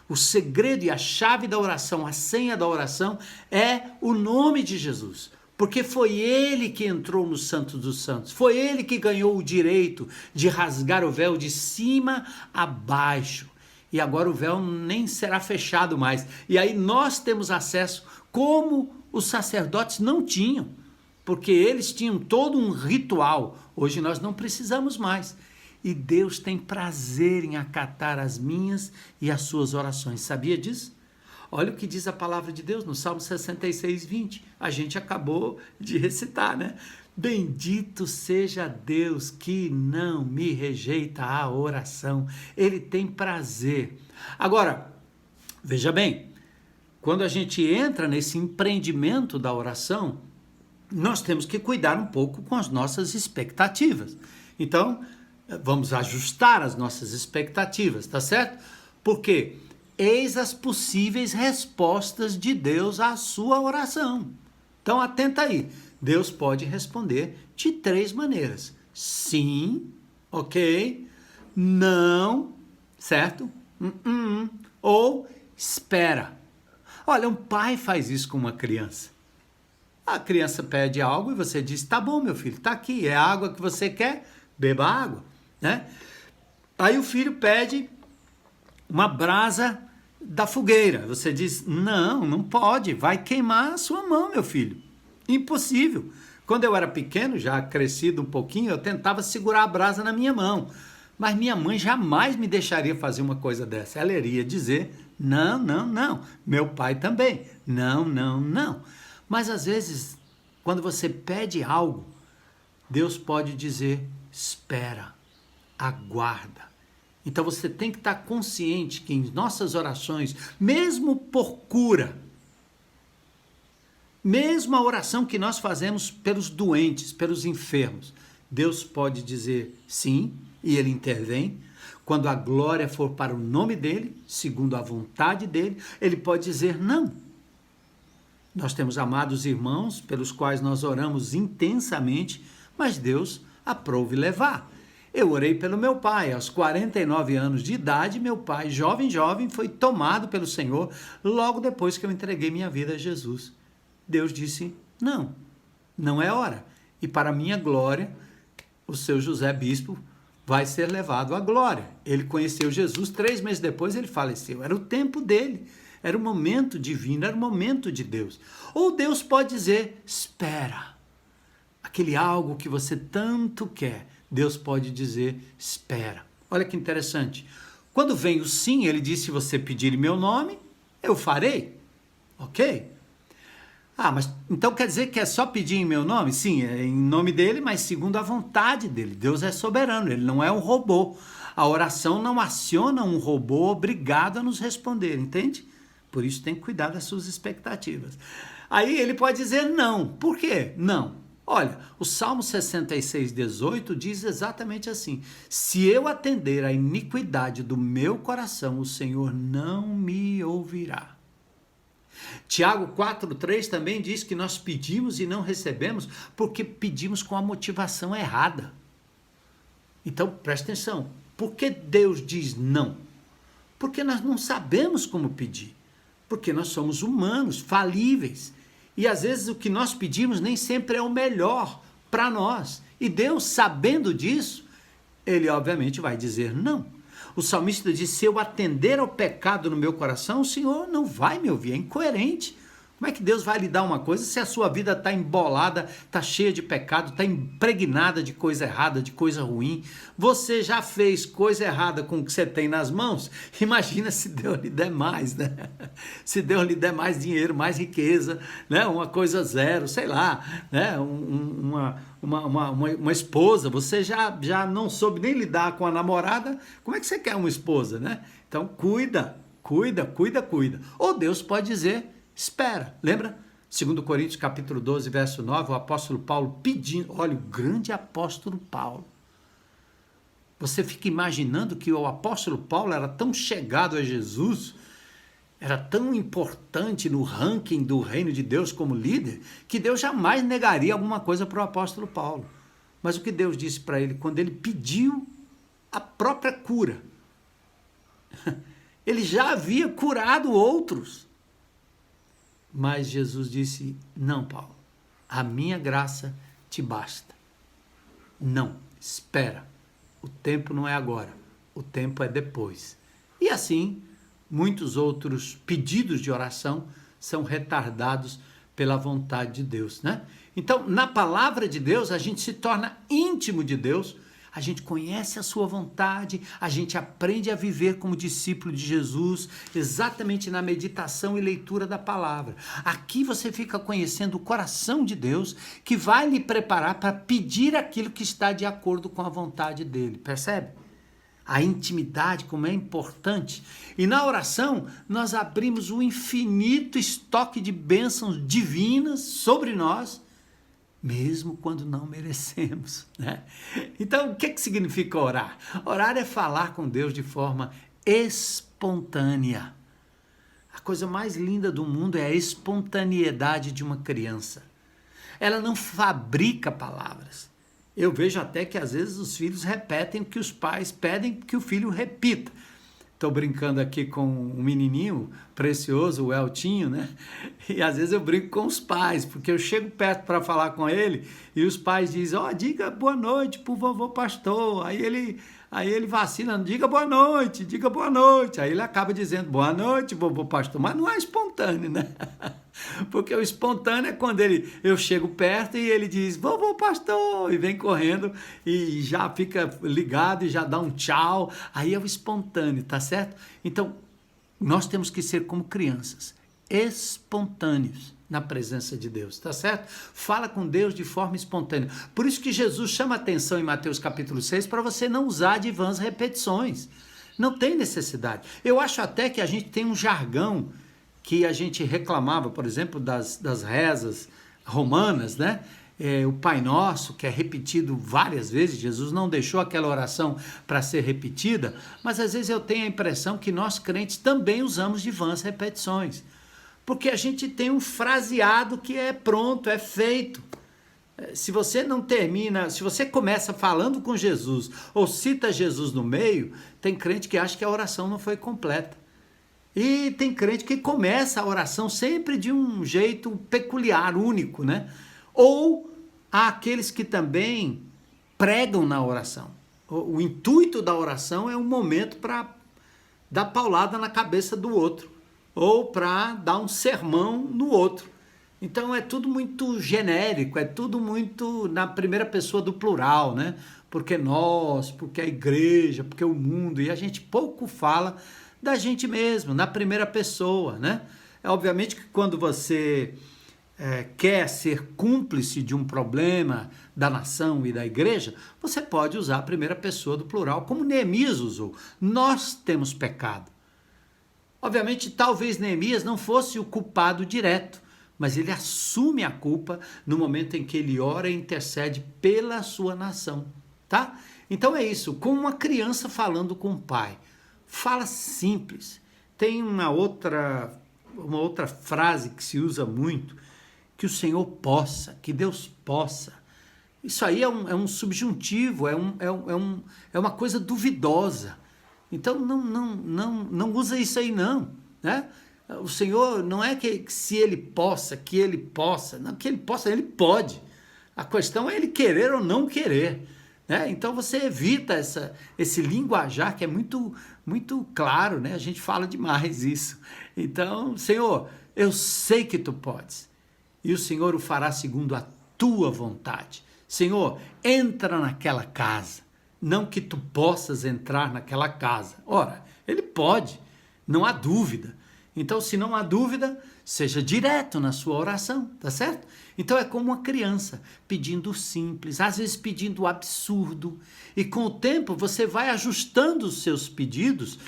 E: o segredo e a chave da oração, a senha da oração é o nome de Jesus. Porque foi ele que entrou no Santo dos Santos. Foi ele que ganhou o direito de rasgar o véu de cima a baixo. E agora o véu nem será fechado mais. E aí nós temos acesso como os sacerdotes não tinham. Porque eles tinham todo um ritual. Hoje nós não precisamos mais. E Deus tem prazer em acatar as minhas e as suas orações. Sabia disso? Olha o que diz a palavra de Deus no Salmo 66, 20. A gente acabou de recitar, né? Bendito seja Deus que não me rejeita a oração. Ele tem prazer. Agora, veja bem, quando a gente entra nesse empreendimento da oração, nós temos que cuidar um pouco com as nossas expectativas. Então, vamos ajustar as nossas expectativas, tá certo? Porque eis as possíveis respostas de Deus à sua oração. Então, atenta aí. Deus pode responder de 3 maneiras. Sim, ok, não, certo? Ou espera. Olha, um pai faz isso com uma criança. A criança pede algo e você diz, tá bom, meu filho, tá aqui, é a água que você quer, beba água, né? Aí o filho pede uma brasa da fogueira. Você diz, não pode, vai queimar a sua mão, meu filho. Impossível. Quando eu era pequeno, já crescido um pouquinho, eu tentava segurar a brasa na minha mão. Mas minha mãe jamais me deixaria fazer uma coisa dessa. Ela iria dizer, não. Meu pai também, não. Mas às vezes, quando você pede algo, Deus pode dizer, espera, aguarda. Então você tem que estar consciente que em nossas orações, mesmo por cura, mesmo a oração que nós fazemos pelos doentes, pelos enfermos, Deus pode dizer sim, e Ele intervém. Quando a glória for para o nome dEle, segundo a vontade dEle, Ele pode dizer não. Nós temos amados irmãos pelos quais nós oramos intensamente, mas Deus aprove levar. Eu orei pelo meu pai, aos 49 anos de idade, meu pai, jovem, foi tomado pelo Senhor logo depois que eu entreguei minha vida a Jesus. Deus disse, não é hora. E para minha glória, o seu José Bispo vai ser levado à glória. Ele conheceu Jesus, 3 meses depois ele faleceu. Era o tempo dele, era o momento divino, era o momento de Deus. Ou Deus pode dizer, espera. Aquele algo que você tanto quer, Deus pode dizer, espera. Olha que interessante. Quando vem o sim, ele diz, se você pedir em meu nome, eu farei. Ok? Mas então quer dizer que é só pedir em meu nome? Sim, é em nome dele, mas segundo a vontade dele. Deus é soberano, ele não é um robô. A oração não aciona um robô obrigado a nos responder, entende? Por isso tem que cuidar das suas expectativas. Aí ele pode dizer não. Por quê? Não. Olha, o Salmo 66, 18 diz exatamente assim, se eu atender à iniquidade do meu coração, o Senhor não me ouvirá. Tiago 4,3 também diz que nós pedimos e não recebemos porque pedimos com a motivação errada. Então, presta atenção. Por que Deus diz não? Porque nós não sabemos como pedir. Porque nós somos humanos, falíveis. E às vezes o que nós pedimos nem sempre é o melhor para nós. E Deus, sabendo disso, Ele obviamente vai dizer não. O salmista diz, se eu atender ao pecado no meu coração, o Senhor não vai me ouvir, é incoerente. Como é que Deus vai lhe dar uma coisa se a sua vida está embolada, está cheia de pecado, está impregnada de coisa errada, de coisa ruim? Você já fez coisa errada com o que você tem nas mãos? Imagina se Deus lhe der mais, né? Se Deus lhe der mais dinheiro, mais riqueza, né? Uma coisa zero, sei lá, né? Uma esposa, você já não soube nem lidar com a namorada, como é que você quer uma esposa, né? Então cuida. Ou Deus pode dizer, espera, lembra? 2 Coríntios capítulo 12, verso 9, o apóstolo Paulo pedindo, olha, o grande apóstolo Paulo. Você fica imaginando que o apóstolo Paulo era tão chegado a Jesus, era tão importante no ranking do reino de Deus como líder, que Deus jamais negaria alguma coisa para o apóstolo Paulo. Mas o que Deus disse para ele quando ele pediu a própria cura? Ele já havia curado outros. Mas Jesus disse: não, Paulo, a minha graça te basta. Não, espera, o tempo não é agora, o tempo é depois. E assim, muitos outros pedidos de oração são retardados pela vontade de Deus, né? Então, na palavra de Deus, a gente se torna íntimo de Deus, a gente conhece a sua vontade, a gente aprende a viver como discípulo de Jesus, exatamente na meditação e leitura da palavra. Aqui você fica conhecendo o coração de Deus, que vai lhe preparar para pedir aquilo que está de acordo com a vontade dele, percebe? A intimidade, como é importante. E na oração, nós abrimos um infinito estoque de bênçãos divinas sobre nós, mesmo quando não merecemos, né? Então, o que significa orar? Orar é falar com Deus de forma espontânea. A coisa mais linda do mundo é a espontaneidade de uma criança. Ela não fabrica palavras. Eu vejo até que às vezes os filhos repetem o que os pais pedem que o filho repita. Estou brincando aqui com um menininho precioso, o Eltinho, né? E às vezes eu brinco com os pais, porque eu chego perto para falar com ele e os pais dizem: ó, diga boa noite pro vovô pastor. Aí ele vacila, diga boa noite, diga boa noite. Aí ele acaba dizendo boa noite, vovô pastor, mas não é espontâneo, né? Porque o espontâneo é quando eu chego perto e ele diz vovô pastor, e vem correndo e já fica ligado e já dá um tchau. Aí é o espontâneo, tá certo? Então, nós temos que ser como crianças, espontâneos na presença de Deus, tá certo? Fala com Deus de forma espontânea. Por isso que Jesus chama atenção em Mateus capítulo 6 para você não usar de vãs repetições. Não tem necessidade. Eu acho até que a gente tem um jargão que a gente reclamava, por exemplo, das rezas romanas, né? O Pai Nosso, que é repetido várias vezes, Jesus não deixou aquela oração para ser repetida, mas às vezes eu tenho a impressão que nós crentes também usamos de vãs repetições, porque a gente tem um fraseado que é pronto, é feito. Se você não termina, se você começa falando com Jesus ou cita Jesus no meio, tem crente que acha que a oração não foi completa. E tem crente que começa a oração sempre de um jeito peculiar, único, né? Ou há aqueles que também pregam na oração. O intuito da oração é um momento para dar paulada na cabeça do outro, ou para dar um sermão no outro. Então é tudo muito genérico, é tudo muito na primeira pessoa do plural, né? Porque nós, porque a igreja, porque o mundo, e a gente pouco fala da gente mesmo, na primeira pessoa, né? É obviamente que quando você quer ser cúmplice de um problema da nação e da igreja, você pode usar a primeira pessoa do plural, como Neemias usou. Nós temos pecado. Obviamente, talvez Neemias não fosse o culpado direto, mas ele assume a culpa no momento em que ele ora e intercede pela sua nação, tá? Então é isso, como uma criança falando com o pai. Fala simples. Tem uma outra frase que se usa muito, que o Senhor possa, que Deus possa. Isso aí é um subjuntivo, é uma coisa duvidosa. Então não usa isso aí não, né? O Senhor não é que se Ele possa, que Ele possa. Não, que Ele possa, Ele pode. A questão é Ele querer ou não querer. Então você evita esse linguajar que é muito, muito claro, né? A gente fala demais isso. Então, Senhor, eu sei que Tu podes, e o Senhor o fará segundo a Tua vontade. Senhor, entra naquela casa, não que Tu possas entrar naquela casa. Ora, Ele pode, não há dúvida. Então, se não há dúvida, seja direto na sua oração, tá certo? Então é como uma criança, pedindo o simples, às vezes pedindo o absurdo, e com o tempo você vai ajustando os seus pedidos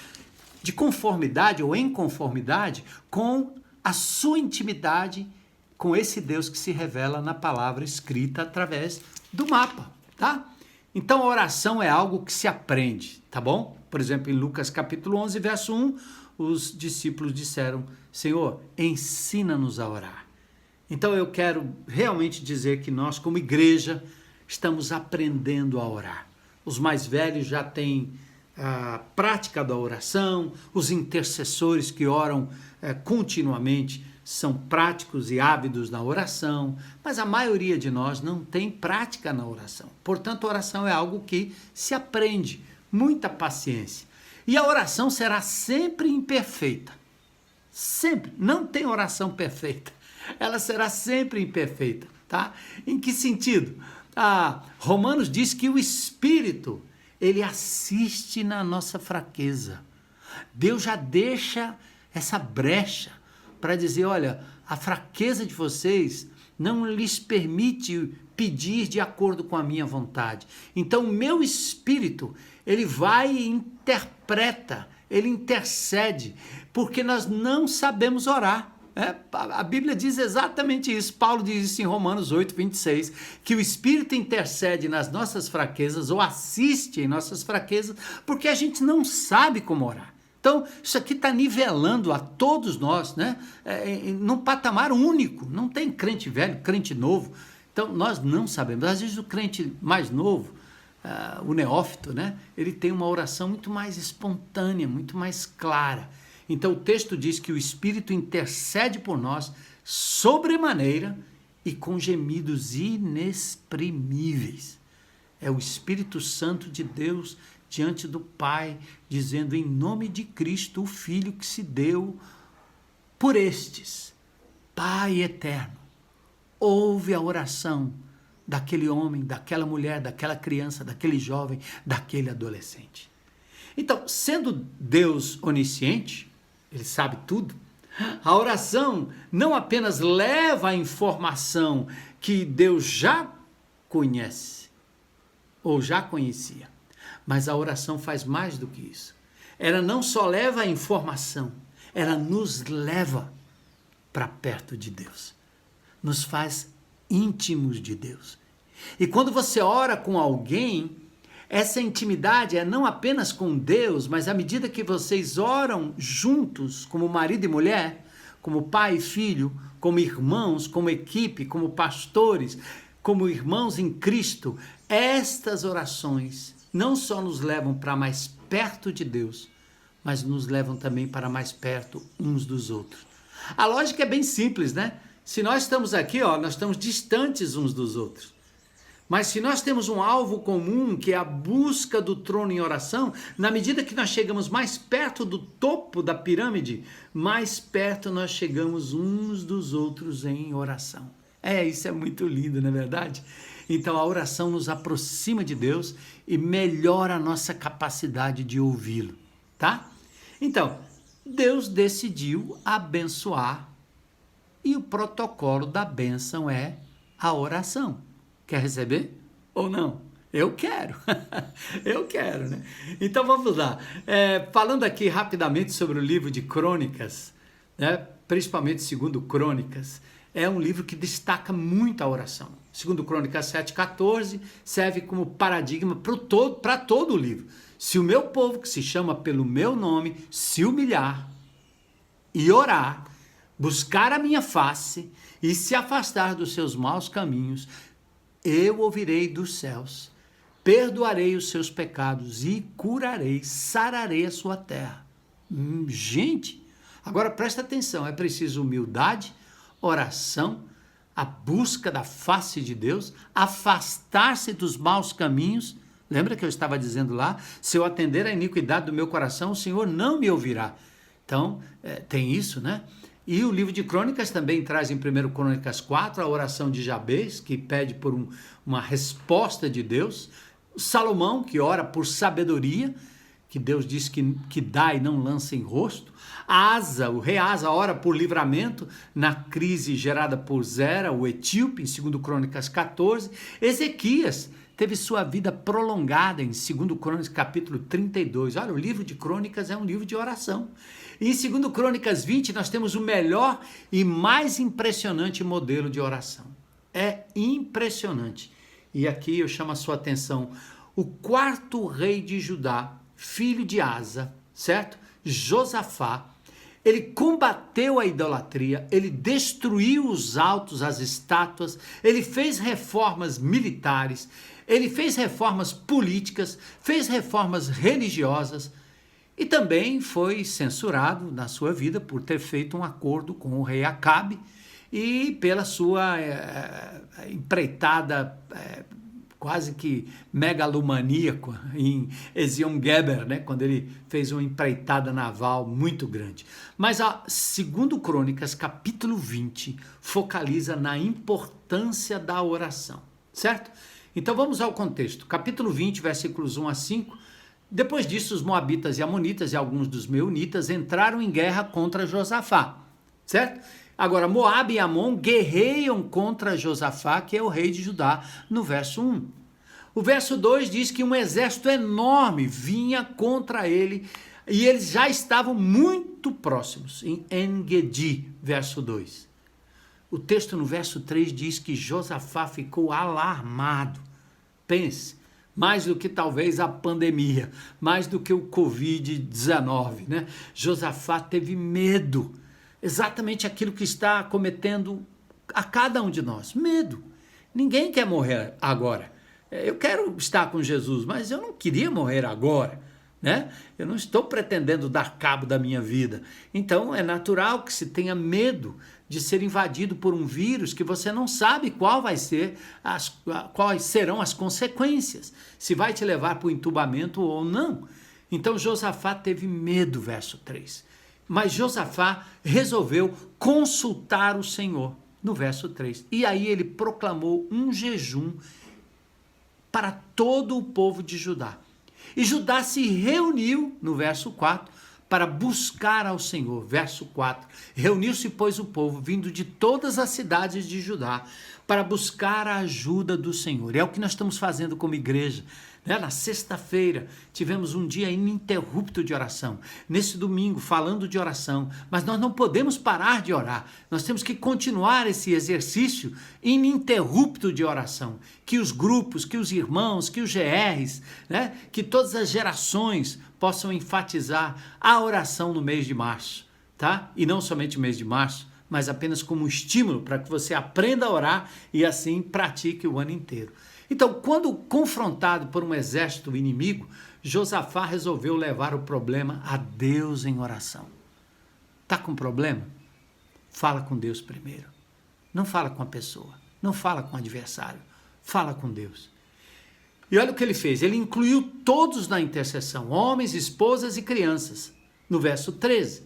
E: de conformidade ou em conformidade com a sua intimidade com esse Deus que se revela na palavra escrita através do mapa, tá? Então a oração é algo que se aprende, tá bom? Por exemplo, em Lucas capítulo 11, verso 1, os discípulos disseram: Senhor, ensina-nos a orar. Então eu quero realmente dizer que nós, como igreja, estamos aprendendo a orar. Os mais velhos já têm a prática da oração, os intercessores que oram continuamente são práticos e ávidos na oração, mas a maioria de nós não tem prática na oração. Portanto, a oração é algo que se aprende, muita paciência. E a oração será sempre imperfeita. Sempre. Não tem oração perfeita. Ela será sempre imperfeita, tá? Em que sentido? Romanos diz que o Espírito, ele assiste na nossa fraqueza. Deus já deixa essa brecha para dizer, olha, a fraqueza de vocês não lhes permite pedir de acordo com a minha vontade. Então, o meu Espírito, ele vai e interpreta, ele intercede, porque nós não sabemos orar. A Bíblia diz exatamente isso. Paulo diz isso em Romanos 8, 26, que o Espírito intercede nas nossas fraquezas, ou assiste em nossas fraquezas, porque a gente não sabe como orar. Então, isso aqui está nivelando a todos nós, né? Num patamar único. Não tem crente velho, crente novo. Então, nós não sabemos. Às vezes, o crente mais novo, o neófito, né? Ele tem uma oração muito mais espontânea, muito mais clara. Então, o texto diz que o Espírito intercede por nós sobremaneira e com gemidos inexprimíveis. É o Espírito Santo de Deus diante do Pai, dizendo em nome de Cristo, o Filho que se deu por estes. Pai eterno, ouve a oração daquele homem, daquela mulher, daquela criança, daquele jovem, daquele adolescente. Então, sendo Deus onisciente, ele sabe tudo, a oração não apenas leva a informação que Deus já conhece, ou já conhecia, mas a oração faz mais do que isso. Ela não só leva a informação, ela nos leva para perto de Deus, nos faz íntimos de Deus. E quando você ora com alguém, essa intimidade é não apenas com Deus, mas à medida que vocês oram juntos, como marido e mulher, como pai e filho, como irmãos, como equipe, como pastores, como irmãos em Cristo, estas orações não só nos levam para mais perto de Deus, mas nos levam também para mais perto uns dos outros. A lógica é bem simples, né? Se nós estamos aqui, nós estamos distantes uns dos outros. Mas se nós temos um alvo comum, que é a busca do trono em oração, na medida que nós chegamos mais perto do topo da pirâmide, mais perto nós chegamos uns dos outros em oração. Isso é muito lindo, não é verdade? Então a oração nos aproxima de Deus e melhora a nossa capacidade de ouvi-lo, tá? Então, Deus decidiu abençoar e o protocolo da bênção é a oração. Quer receber ou não? Eu quero. Eu quero, né? Então vamos lá. Falando aqui rapidamente sobre o livro de Crônicas, né? Principalmente 2 Crônicas, é um livro que destaca muito a oração. 2 Crônicas 7,14 serve como paradigma para todo o livro. Se o meu povo, que se chama pelo meu nome, se humilhar e orar, buscar a minha face e se afastar dos seus maus caminhos, eu ouvirei dos céus, perdoarei os seus pecados e curarei, sararei a sua terra. Gente, agora presta atenção, é preciso humildade, oração, a busca da face de Deus, afastar-se dos maus caminhos. Lembra que eu estava dizendo lá? Se eu atender à iniquidade do meu coração, o Senhor não me ouvirá. Então, tem isso, né? E o livro de Crônicas também traz em 1 Crônicas 4 a oração de Jabez, que pede por uma resposta de Deus. Salomão, que ora por sabedoria, que Deus diz que dá e não lança em rosto. O rei Asa ora por livramento na crise gerada por Zera, o etíope, em 2 Crônicas 14. Ezequias teve sua vida prolongada em 2 Crônicas capítulo 32. Olha, o livro de Crônicas é um livro de oração. E em 2 Crônicas 20 nós temos o melhor e mais impressionante modelo de oração. É impressionante. E aqui eu chamo a sua atenção. O 4º rei de Judá, filho de Asa, certo? Josafá, Ele combateu a idolatria, ele destruiu os altos, as estátuas, ele fez reformas militares, ele fez reformas políticas, fez reformas religiosas e também foi censurado na sua vida por ter feito um acordo com o rei Acabe e pela sua empreitada quase que megalomaníaco em Ezion-Geber, né, quando ele fez uma empreitada naval muito grande. Mas a 2 Crônicas, capítulo 20, focaliza na importância da oração, certo? Então vamos ao contexto. Capítulo 20, versículos 1 a 5. Depois disso, os moabitas e amonitas e alguns dos meunitas entraram em guerra contra Josafá, certo? Agora, Moabe e Amon guerreiam contra Josafá, que é o rei de Judá, no verso 1. O verso 2 diz que um exército enorme vinha contra ele e eles já estavam muito próximos, em En-Gedi, verso 2. O texto no verso 3 diz que Josafá ficou alarmado. Pense, mais do que talvez a pandemia, mais do que o Covid-19, né? Josafá teve medo. Exatamente aquilo que está acometendo a cada um de nós, medo. Ninguém quer morrer agora. Eu quero estar com Jesus, mas eu não queria morrer agora, né? Eu não estou pretendendo dar cabo da minha vida. Então é natural que se tenha medo de ser invadido por um vírus que você não sabe quais serão as consequências, se vai te levar para o entubamento ou não. Então Josafá teve medo, verso 3. Mas Josafá resolveu consultar o Senhor, no verso 3. E aí ele proclamou um jejum para todo o povo de Judá. E Judá se reuniu, no verso 4, para buscar ao Senhor. Verso 4. Reuniu-se, pois, o povo, vindo de todas as cidades de Judá, para buscar a ajuda do Senhor. É o que nós estamos fazendo como igreja. Na sexta-feira tivemos um dia ininterrupto de oração. Nesse domingo falando de oração, mas nós não podemos parar de orar. Nós temos que continuar esse exercício ininterrupto de oração. Que os grupos, que os irmãos, que os GRs, né, que todas as gerações possam enfatizar a oração no mês de março, tá? E não somente no mês de março, mas apenas como um estímulo para que você aprenda a orar e assim pratique o ano inteiro. Então, quando confrontado por um exército inimigo, Josafá resolveu levar o problema a Deus em oração. Está com problema? Fala com Deus primeiro. Não fala com a pessoa, não fala com o adversário, fala com Deus. E olha o que ele fez, ele incluiu todos na intercessão, homens, esposas e crianças, no verso 13.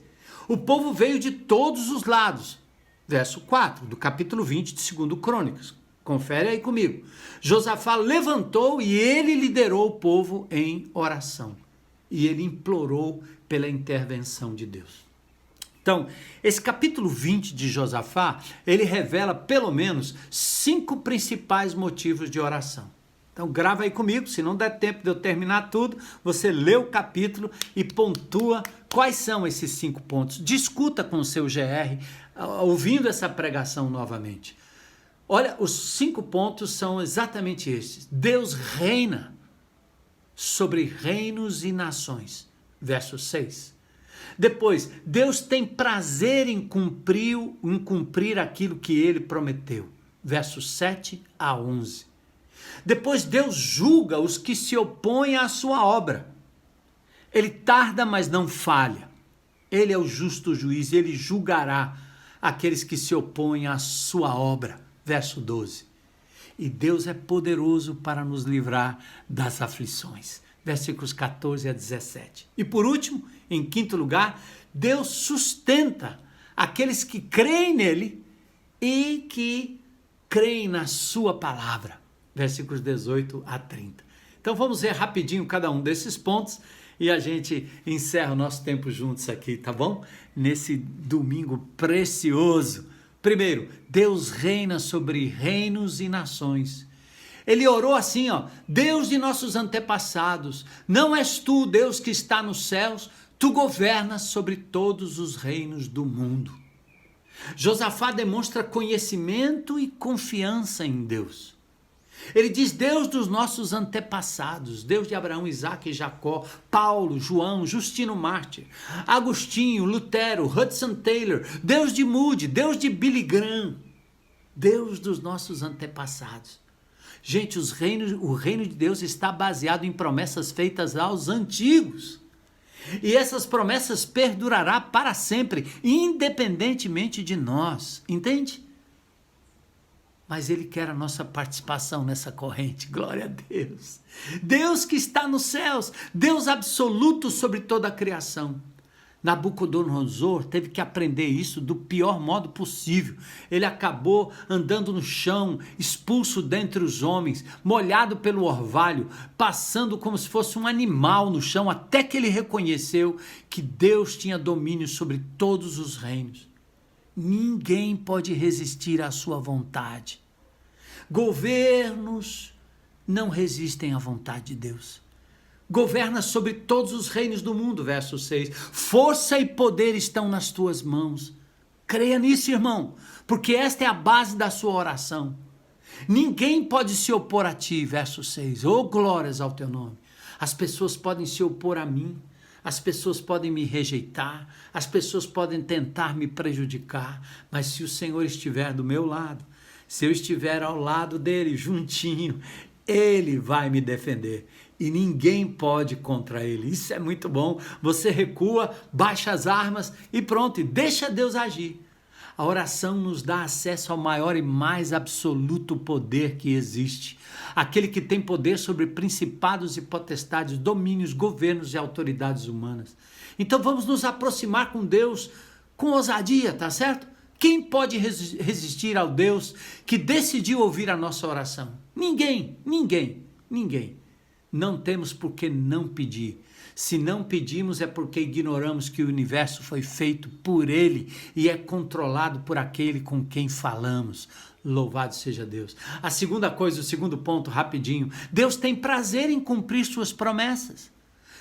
E: O povo veio de todos os lados, verso 4, do capítulo 20 de 2 Crônicas. Confere aí comigo. Josafá levantou e ele liderou o povo em oração. E ele implorou pela intervenção de Deus. Então, esse capítulo 20 de Josafá, ele revela pelo menos 5 principais motivos de oração. Então, grava aí comigo, se não der tempo de eu terminar tudo, você lê o capítulo e pontua quais são esses 5 pontos. Discuta com o seu GR, ouvindo essa pregação novamente. Olha, os 5 pontos são exatamente estes. Deus reina sobre reinos e nações. Verso 6. Depois, Deus tem prazer em cumprir aquilo que ele prometeu. Versos 7 a 11. Depois, Deus julga os que se opõem à sua obra. Ele tarda, mas não falha. Ele é o justo juiz, ele julgará aqueles que se opõem à sua obra. Verso 12. E Deus é poderoso para nos livrar das aflições. Versículos 14 a 17. E por último, em 5º lugar, Deus sustenta aqueles que creem nele e que creem na sua palavra. Versículos 18 a 30. Então vamos ver rapidinho cada um desses pontos e a gente encerra o nosso tempo juntos aqui, tá bom? Nesse domingo precioso. Primeiro, Deus reina sobre reinos e nações. Ele orou assim, Deus de nossos antepassados, não és tu, Deus que está nos céus, tu governas sobre todos os reinos do mundo. Josafá demonstra conhecimento e confiança em Deus. Ele diz Deus dos nossos antepassados, Deus de Abraão, Isaque e Jacó, Paulo, João, Justino Mártir, Agostinho, Lutero, Hudson Taylor, Deus de Moody, Deus de Billy Graham, Deus dos nossos antepassados. Gente, o reino de Deus está baseado em promessas feitas aos antigos. E essas promessas perdurará para sempre, independentemente de nós, entende? Mas Ele quer a nossa participação nessa corrente, glória a Deus. Deus que está nos céus, Deus absoluto sobre toda a criação. Nabucodonosor teve que aprender isso do pior modo possível. Ele acabou andando no chão, expulso dentre os homens, molhado pelo orvalho, passando como se fosse um animal no chão, até que ele reconheceu que Deus tinha domínio sobre todos os reinos. Ninguém pode resistir à sua vontade. Governos não resistem à vontade de Deus. Governa sobre todos os reinos do mundo, verso 6. Força e poder estão nas tuas mãos. Creia nisso, irmão, porque esta é a base da sua oração. Ninguém pode se opor a ti, verso 6. Oh, glórias ao teu nome. As pessoas podem se opor a mim. As pessoas podem me rejeitar, as pessoas podem tentar me prejudicar, mas se o Senhor estiver do meu lado, se eu estiver ao lado dele, juntinho, ele vai me defender e ninguém pode contra ele. Isso é muito bom. Você recua, baixa as armas e pronto, e deixa Deus agir. A oração nos dá acesso ao maior e mais absoluto poder que existe. Aquele que tem poder sobre principados e potestades, domínios, governos e autoridades humanas. Então vamos nos aproximar com Deus com ousadia, tá certo? Quem pode resistir ao Deus que decidiu ouvir a nossa oração? Ninguém, ninguém, ninguém. Não temos por que não pedir. Se não pedimos é porque ignoramos que o universo foi feito por Ele e é controlado por aquele com quem falamos. Louvado seja Deus. A segunda coisa, o segundo ponto, rapidinho. Deus tem prazer em cumprir suas promessas.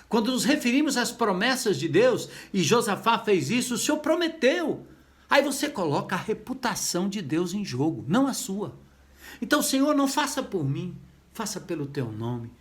E: Quando nos referimos às promessas de Deus, e Josafá fez isso, o Senhor prometeu. Aí você coloca a reputação de Deus em jogo, não a sua. Então, Senhor, não faça por mim, faça pelo teu nome.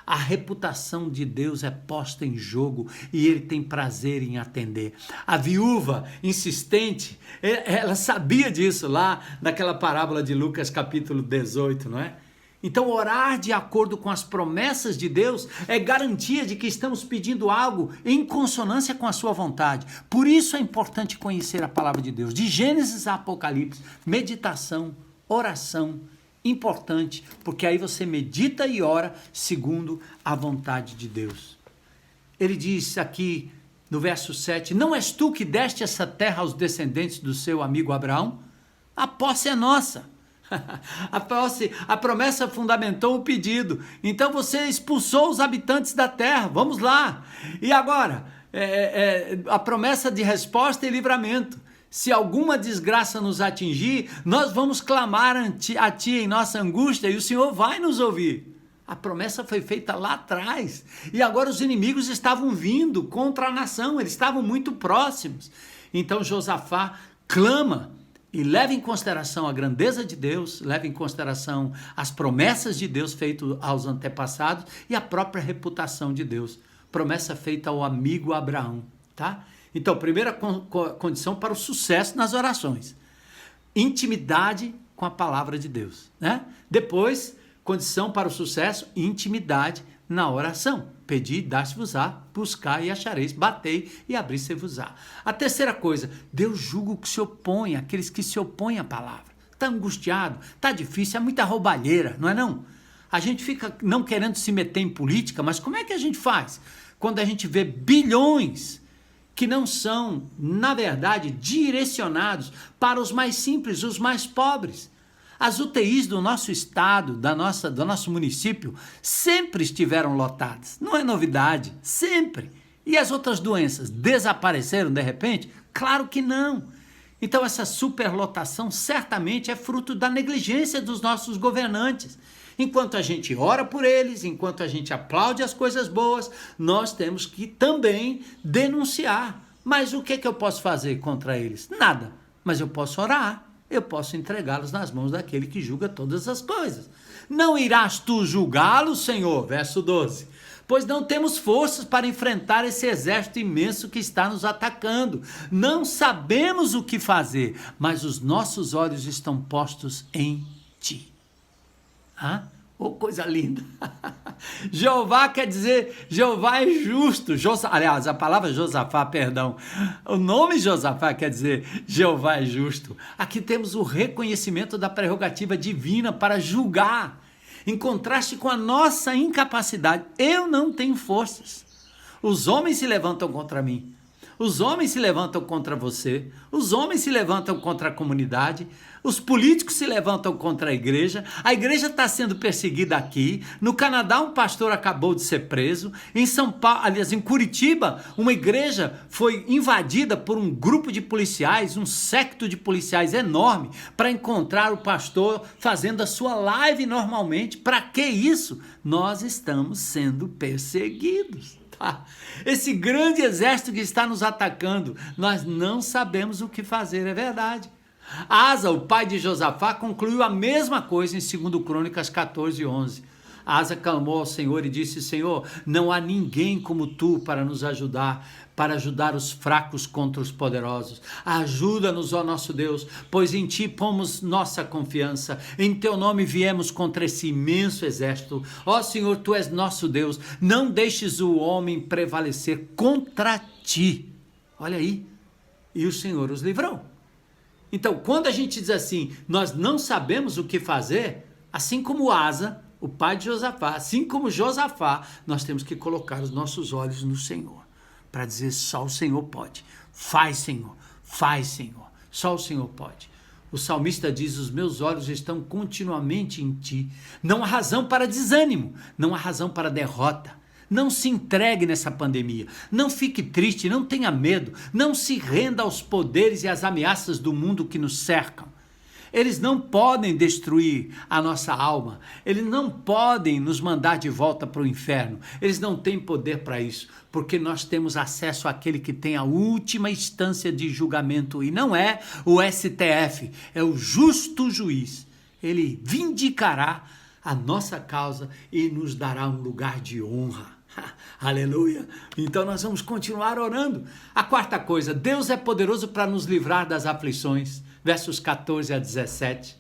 E: A reputação de Deus é posta em jogo e Ele tem prazer em atender. A viúva insistente, ela sabia disso lá naquela parábola de Lucas capítulo 18, não é? Então orar de acordo com as promessas de Deus é garantia de que estamos pedindo algo em consonância com a sua vontade. Por isso é importante conhecer a palavra de Deus. De Gênesis a Apocalipse, meditação, oração, importante, porque aí você medita e ora segundo a vontade de Deus. Ele diz aqui no verso 7, não és tu que deste essa terra aos descendentes do seu amigo Abraão? A posse é nossa. A promessa fundamentou o pedido. Então você expulsou os habitantes da terra. Vamos lá. E agora? A promessa de resposta e livramento. Se alguma desgraça nos atingir, nós vamos clamar a ti em nossa angústia e o Senhor vai nos ouvir. A promessa foi feita lá atrás. E agora os inimigos estavam vindo contra a nação. Eles estavam muito próximos. Então Josafá clama e leva em consideração a grandeza de Deus, leva em consideração as promessas de Deus feitas aos antepassados e a própria reputação de Deus. Promessa feita ao amigo Abraão, tá? Então, primeira condição para o sucesso nas orações. Intimidade com a palavra de Deus, né? Depois, condição para o sucesso, intimidade na oração. Pedi, dar-se-vos-á, buscar e achareis, batei e abrir-se-vos-á. A terceira coisa, Deus julga o que se opõe, aqueles que se opõem à palavra. Está angustiado, está difícil, é muita roubalheira, não é não? A gente fica não querendo se meter em política, mas como é que a gente faz? Quando a gente vê bilhões que não são, na verdade, direcionados para os mais simples, os mais pobres. As UTIs do nosso estado, do nosso município, sempre estiveram lotadas. Não é novidade, sempre. E as outras doenças desapareceram de repente? Claro que não. Então essa superlotação certamente é fruto da negligência dos nossos governantes. Enquanto a gente ora por eles, enquanto a gente aplaude as coisas boas, nós temos que também denunciar. Mas o que eu posso fazer contra eles? Nada. Mas eu posso orar. Eu posso entregá-los nas mãos daquele que julga todas as coisas. Não irás tu julgá-lo, Senhor? Verso 12. Pois não temos forças para enfrentar esse exército imenso que está nos atacando. Não sabemos o que fazer, mas os nossos olhos estão postos em ti. Oh, coisa linda. Jeová quer dizer, Jeová é justo. Aliás, a palavra Josafá, perdão. O nome Josafá quer dizer Jeová é justo. Aqui temos o reconhecimento da prerrogativa divina para julgar. Em contraste com a nossa incapacidade, eu não tenho forças. Os homens se levantam contra mim. Os homens se levantam contra você, os homens se levantam contra a comunidade, os políticos se levantam contra a igreja está sendo perseguida aqui, no Canadá um pastor acabou de ser preso, em São Paulo, aliás, em Curitiba, uma igreja foi invadida por um grupo de policiais, um séquito de policiais enorme, para encontrar o pastor fazendo a sua live normalmente. Para que isso? Nós estamos sendo perseguidos. Esse grande exército que está nos atacando, nós não sabemos o que fazer, é verdade. Asa, o pai de Josafá, concluiu a mesma coisa em 2 Crônicas 14:11. Asa clamou ao Senhor e disse: Senhor, não há ninguém como tu para nos ajudar, para ajudar os fracos contra os poderosos. Ajuda-nos, ó nosso Deus, pois em ti pomos nossa confiança. Em teu nome viemos contra esse imenso exército. Ó Senhor, tu és nosso Deus. Não deixes o homem prevalecer contra ti. Olha aí. E o Senhor os livrou. Então, quando a gente diz assim, nós não sabemos o que fazer, assim como Asa, o pai de Josafá, assim como Josafá, nós temos que colocar os nossos olhos no Senhor, para dizer, só o Senhor pode. Faz, Senhor, só o Senhor pode. O salmista diz, os meus olhos estão continuamente em ti. Não há razão para desânimo, não há razão para derrota. Não se entregue nessa pandemia, não fique triste, não tenha medo, não se renda aos poderes e às ameaças do mundo que nos cercam. Eles não podem destruir a nossa alma, eles não podem nos mandar de volta para o inferno, eles não têm poder para isso, porque nós temos acesso àquele que tem a última instância de julgamento, e não é o STF, é o justo juiz. Ele vindicará a nossa causa e nos dará um lugar de honra. Aleluia! Então nós vamos continuar orando. A quarta coisa, Deus é poderoso para nos livrar das aflições. Versos 14 a 17.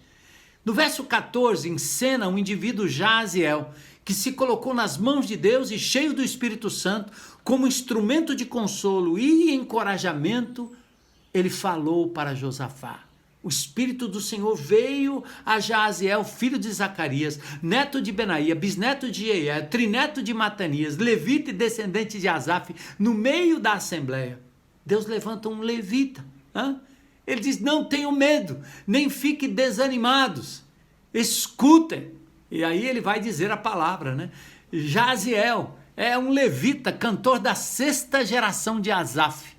E: No verso 14, encena um indivíduo Jaziel, que se colocou nas mãos de Deus e cheio do Espírito Santo, como instrumento de consolo e encorajamento, ele falou para Josafá. O Espírito do Senhor veio a Jaziel, filho de Zacarias, neto de Benaía, bisneto de Jeiel, trineto de Matanias, levita e descendente de Asaf, no meio da assembleia. Deus levanta um levita. Ele diz, não tenham medo, nem fiquem desanimados, escutem. E aí ele vai dizer a palavra, né? Jaziel é um levita, cantor da 6ª geração de Asaf.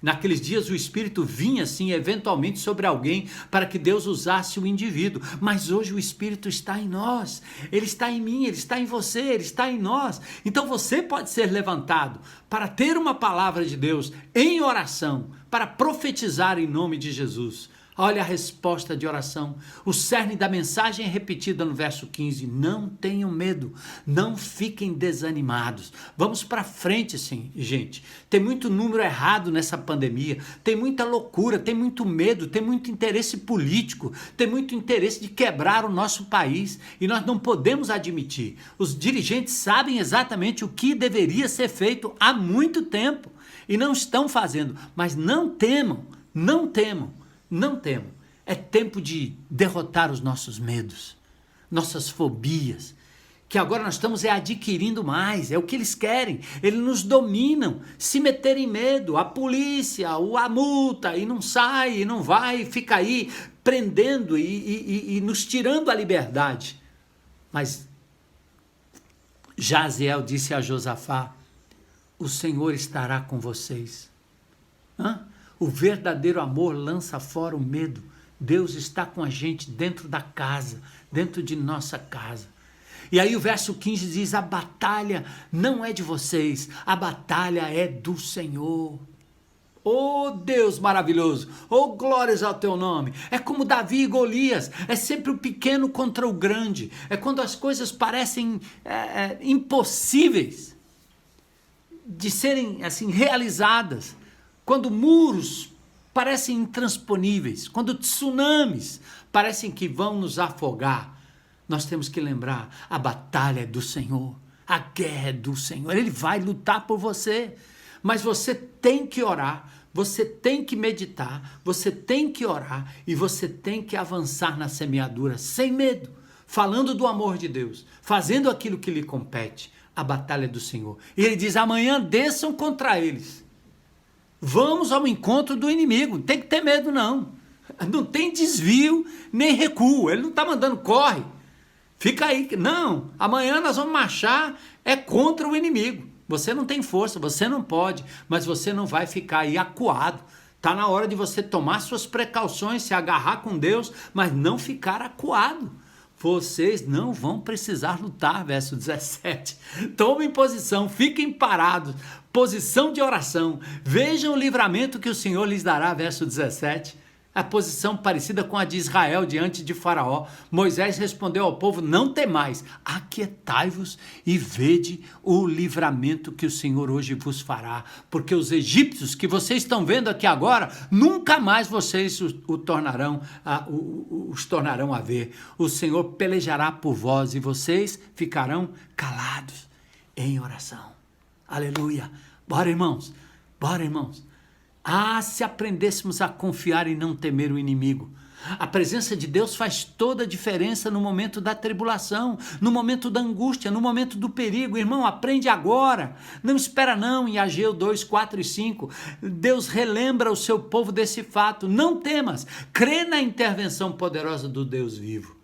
E: Naqueles dias o Espírito vinha assim eventualmente sobre alguém para que Deus usasse o indivíduo, mas hoje o Espírito está em nós, ele está em mim, ele está em você, ele está em nós. Então você pode ser levantado para ter uma palavra de Deus em oração, para profetizar em nome de Jesus. Olha a resposta de oração. O cerne da mensagem é repetida no verso 15. Não tenham medo, não fiquem desanimados. Vamos para frente, sim, gente. Tem muito número errado nessa pandemia, tem muita loucura, tem muito medo, tem muito interesse político, tem muito interesse de quebrar o nosso país e nós não podemos admitir. Os dirigentes sabem exatamente o que deveria ser feito há muito tempo e não estão fazendo, mas não temam, não temam. Não temam, é tempo de derrotar os nossos medos, nossas fobias, que agora nós estamos adquirindo mais, é o que eles querem, eles nos dominam, se meterem em medo, a polícia, a multa, e não sai, e não vai, fica aí prendendo e nos tirando a liberdade. Mas Jaziel disse a Josafá, o Senhor estará com vocês. O verdadeiro amor lança fora o medo. Deus está com a gente dentro da casa, dentro de nossa casa. E aí o verso 15 diz, a batalha não é de vocês, a batalha é do Senhor. Oh Deus maravilhoso, oh glórias ao teu nome. É como Davi e Golias, é sempre o pequeno contra o grande, é quando as coisas parecem impossíveis de serem assim realizadas, quando muros parecem intransponíveis, quando tsunamis parecem que vão nos afogar. Nós temos que lembrar, a batalha é do Senhor, a guerra é do Senhor, Ele vai lutar por você, mas você tem que orar, você tem que meditar, você tem que orar e você tem que avançar na semeadura sem medo, falando do amor de Deus, fazendo aquilo que lhe compete. A batalha é do Senhor. E Ele diz, amanhã desçam contra eles. Vamos ao encontro do inimigo, não tem que ter medo não. Não tem desvio nem recuo, Ele não está mandando corre. Fica aí, não, amanhã nós vamos marchar contra o inimigo. Você não tem força, você não pode, mas você não vai ficar aí acuado. Está na hora de você tomar suas precauções, se agarrar com Deus, mas não ficar acuado. Vocês não vão precisar lutar, verso 17. Tomem posição, fiquem parados, posição de oração. Vejam o livramento que o Senhor lhes dará, verso 17. A posição parecida com a de Israel diante de Faraó. Moisés respondeu ao povo, não temais, aquietai-vos e vede o livramento que o Senhor hoje vos fará, porque os egípcios que vocês estão vendo aqui agora, nunca mais vocês os tornarão a ver. O Senhor pelejará por vós e vocês ficarão calados em oração. Aleluia. Bora, irmãos. Bora, irmãos. Se aprendêssemos a confiar e não temer o inimigo. A presença de Deus faz toda a diferença no momento da tribulação, no momento da angústia, no momento do perigo. Irmão, aprende agora. Não espera não, em Ageu 2, 4 e 5. Deus relembra o seu povo desse fato. Não temas, crê na intervenção poderosa do Deus vivo.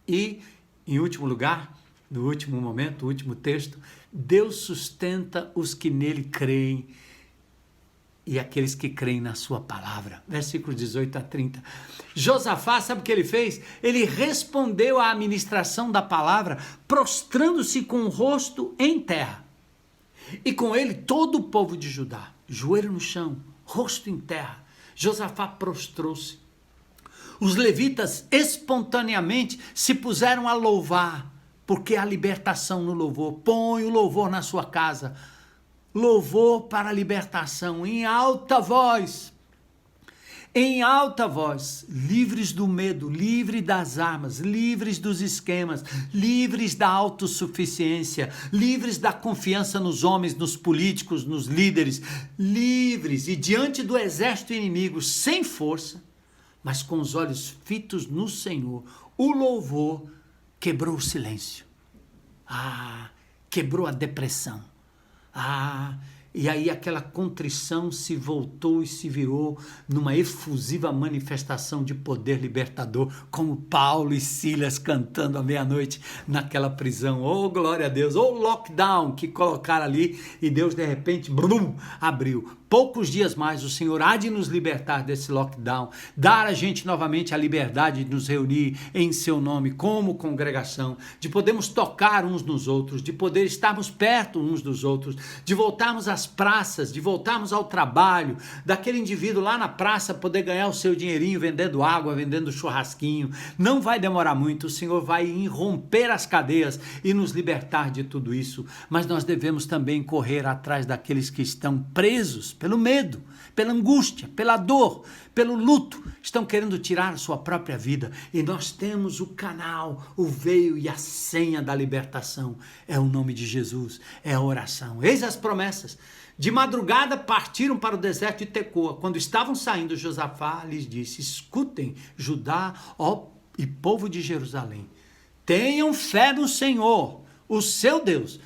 E: E, em último lugar, no último momento, o último texto, Deus sustenta os que nele creem e aqueles que creem na sua palavra. Versículos 18 a 30. Josafá, sabe o que ele fez? Ele respondeu à administração da palavra, prostrando-se com o rosto em terra. E com ele todo o povo de Judá, joelho no chão, rosto em terra. Josafá prostrou-se. Os levitas espontaneamente se puseram a louvar, porque há libertação no louvor. Põe o louvor na sua casa. Louvor para a libertação, em alta voz, livres do medo, livres das armas, livres dos esquemas, livres da autossuficiência, livres da confiança nos homens, nos políticos, nos líderes, livres e diante do exército inimigo, sem força, mas com os olhos fitos no Senhor. O louvor quebrou o silêncio, quebrou a depressão. E aí aquela contrição se voltou e se virou numa efusiva manifestação de poder libertador, como Paulo e Silas cantando à meia-noite naquela prisão. Oh, glória a Deus! Oh, lockdown que colocaram ali e Deus de repente abriu. Poucos dias mais o Senhor há de nos libertar desse lockdown, dar a gente novamente a liberdade de nos reunir em seu nome como congregação, de podermos tocar uns nos outros, de poder estarmos perto uns dos outros, de voltarmos às praças, de voltarmos ao trabalho, daquele indivíduo lá na praça poder ganhar o seu dinheirinho vendendo água, vendendo churrasquinho. Não vai demorar muito, o Senhor vai romper as cadeias e nos libertar de tudo isso, mas nós devemos também correr atrás daqueles que estão presos pelo medo, pela angústia, pela dor, pelo luto, estão querendo tirar a sua própria vida. E nós temos o canal, o veio e a senha da libertação. É o nome de Jesus, é a oração. Eis as promessas. De madrugada partiram para o deserto de Tecoa. Quando estavam saindo, Josafá lhes disse, escutem, Judá, ó, e povo de Jerusalém, tenham fé no Senhor, o seu Deus,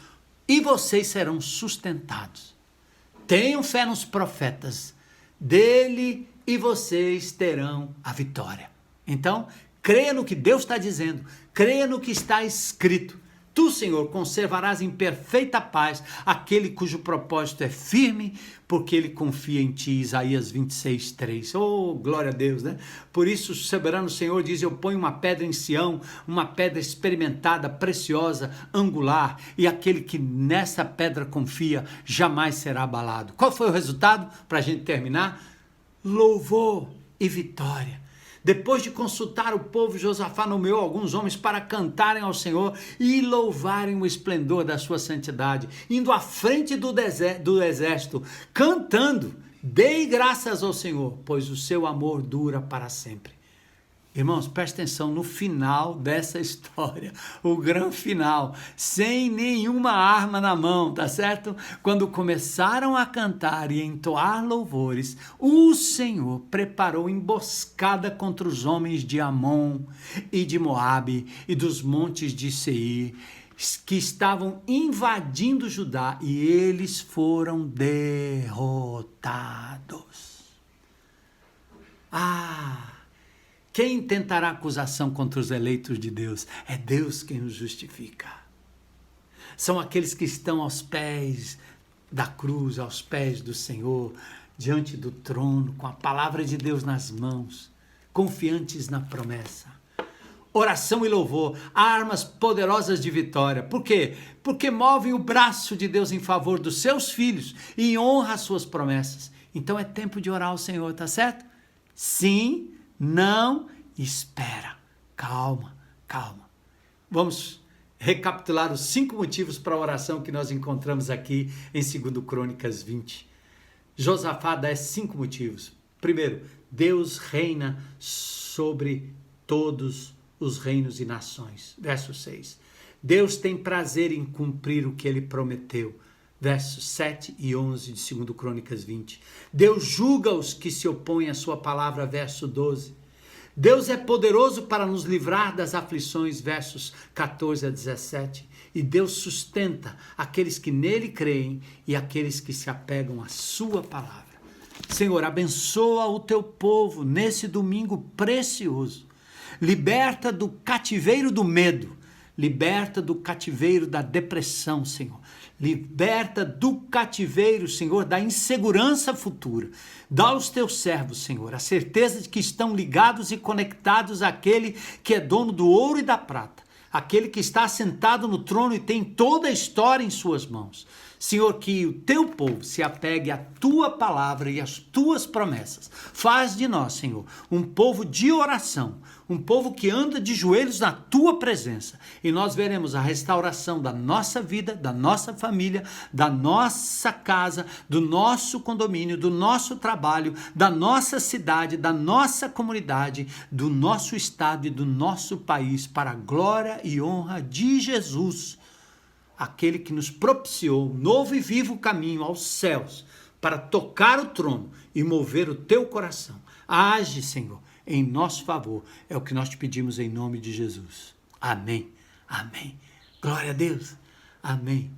E: e vocês serão sustentados. Tenham fé nos profetas, dele e vocês terão a vitória. Então, creia no que Deus está dizendo, creia no que está escrito, Tu, Senhor, conservarás em perfeita paz aquele cujo propósito é firme, porque ele confia em ti. Isaías 26:3. Oh, glória a Deus, né? Por isso o soberano Senhor diz: eu ponho uma pedra em Sião, uma pedra experimentada, preciosa, angular, e aquele que nessa pedra confia jamais será abalado. Qual foi o resultado? Para a gente terminar: louvor e vitória. Depois de consultar o povo, Josafá nomeou alguns homens para cantarem ao Senhor e louvarem o esplendor da sua santidade, indo à frente do exército, cantando: dei graças ao Senhor, pois o seu amor dura para sempre. Irmãos, presta atenção no final dessa história, o grande final, sem nenhuma arma na mão, tá certo? Quando começaram a cantar e entoar louvores, o Senhor preparou emboscada contra os homens de Amon e de Moabe e dos montes de Seir, que estavam invadindo Judá, e eles foram derrotados. Quem tentará acusação contra os eleitos de Deus? É Deus quem os justifica. São aqueles que estão aos pés da cruz, aos pés do Senhor, diante do trono, com a palavra de Deus nas mãos, confiantes na promessa. Oração e louvor, armas poderosas de vitória. Por quê? Porque movem o braço de Deus em favor dos seus filhos e honra as suas promessas. Então é tempo de orar ao Senhor, tá certo? Sim. Não espera. Calma, calma. Vamos recapitular os 5 motivos para a oração que nós encontramos aqui em 2 Crônicas 20. Josafá dá 5 motivos. Primeiro, Deus reina sobre todos os reinos e nações. Verso 6. Deus tem prazer em cumprir o que ele prometeu. Versos 7 e 11 de 2 Crônicas 20. Deus julga os que se opõem à sua palavra, verso 12. Deus é poderoso para nos livrar das aflições, versos 14 a 17. E Deus sustenta aqueles que nele creem e aqueles que se apegam à sua palavra. Senhor, abençoa o teu povo nesse domingo precioso. Liberta do cativeiro do medo. Liberta do cativeiro da depressão, Senhor. Liberta do cativeiro, Senhor, da insegurança futura. Dá aos teus servos, Senhor, a certeza de que estão ligados e conectados àquele que é dono do ouro e da prata. Aquele que está sentado no trono e tem toda a história em suas mãos. Senhor, que o teu povo se apegue à tua palavra e às tuas promessas. Faz de nós, Senhor, um povo de oração, um povo que anda de joelhos na tua presença. E nós veremos a restauração da nossa vida, da nossa família, da nossa casa, do nosso condomínio, do nosso trabalho, da nossa cidade, da nossa comunidade, do nosso estado e do nosso país, para a glória e honra de Jesus, aquele que nos propiciou um novo e vivo caminho aos céus para tocar o trono e mover o teu coração. Age, Senhor, em nosso favor. É o que nós te pedimos em nome de Jesus. Amém. Amém. Glória a Deus. Amém.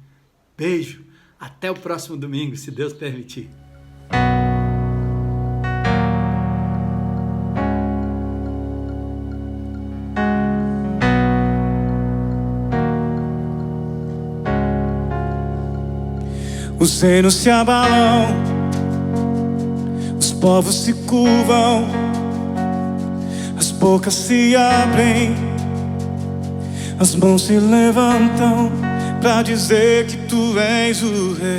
E: Beijo. Até o próximo domingo, se Deus permitir.
A: Os reinos se abalam, os povos se curvam, as bocas se abrem, as mãos se levantam para dizer que tu és o rei.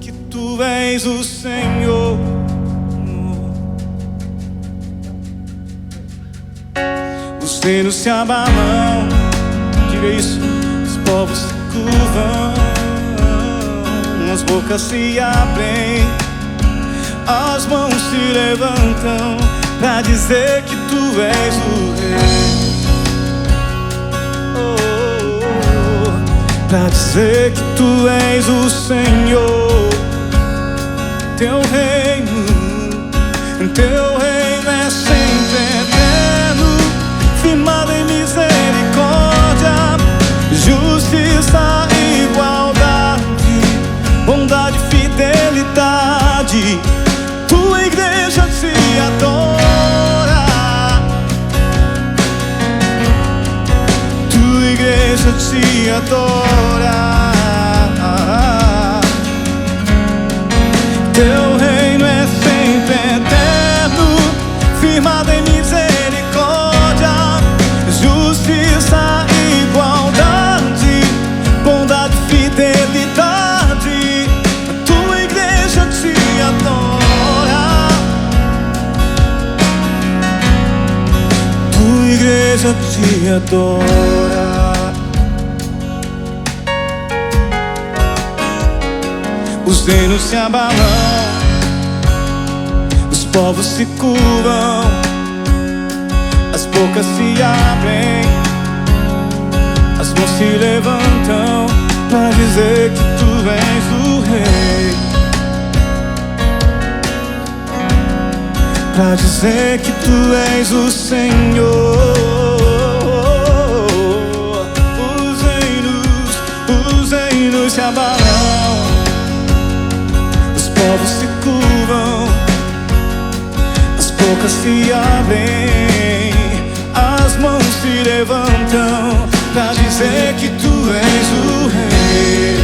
A: Que tu és o Senhor. Os reinos se abalam, isso, os povos se curvam, as bocas se abrem, as mãos se levantam pra dizer que tu és o rei. Pra dizer que tu és o Senhor. Teu reino é sempre eterno, firmado em misericórdia, justiça, igualdade, bondade, fidelidade. Tua igreja te adora. te adora. Teu reino é sempre eterno, firmado em misericórdia, justiça, igualdade, bondade, fidelidade. A tua igreja te adora. Tua igreja te adora. Os reinos se abalam, os povos se curvam, as bocas se abrem, as mãos se levantam pra dizer que tu és o rei, pra dizer que tu és o Senhor. Os reinos se abalam, os povos se curvam, as bocas se abrem, as mãos se levantam pra dizer que tu és o rei,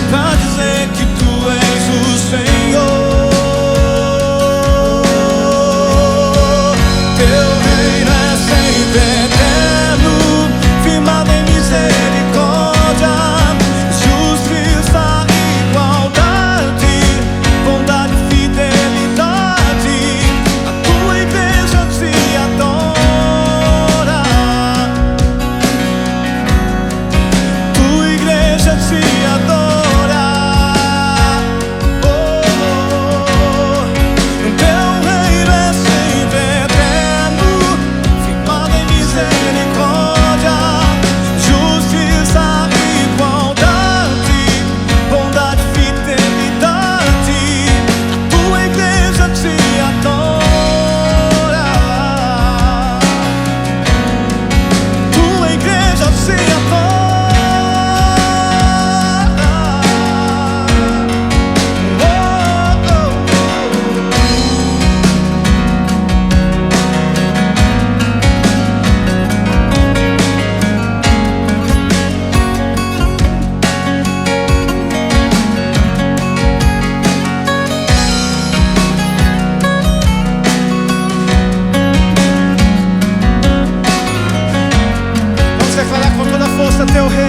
A: pra dizer que tu és o Senhor. Teu reino é sempre eterno, firmado em misericórdia, justiça, igualdade, bondade, fidelidade. A tua igreja te adora. Tua igreja te adora. Oh, teu reino é sempre eterno, firmado em misericórdia, justiça, igualdade, bondade, fidelidade. A tua igreja te adora. Tua igreja te Vamos declarar com toda a força teu reino.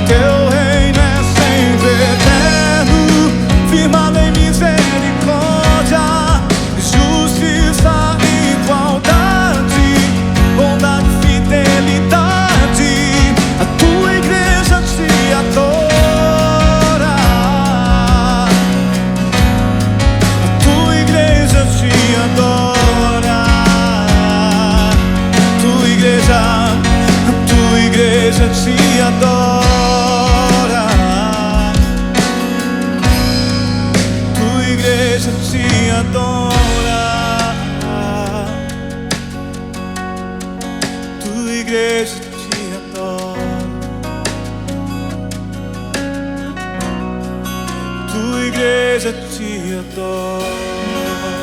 A: Teu reino é sempre eterno, firmado em misericórdia, justiça, igualdade, bondade, fidelidade. A tua igreja te adora. A tua igreja te adora. Tua igreja te adora. Tua igreja te adora. Tua igreja te adora. Tua igreja te adora.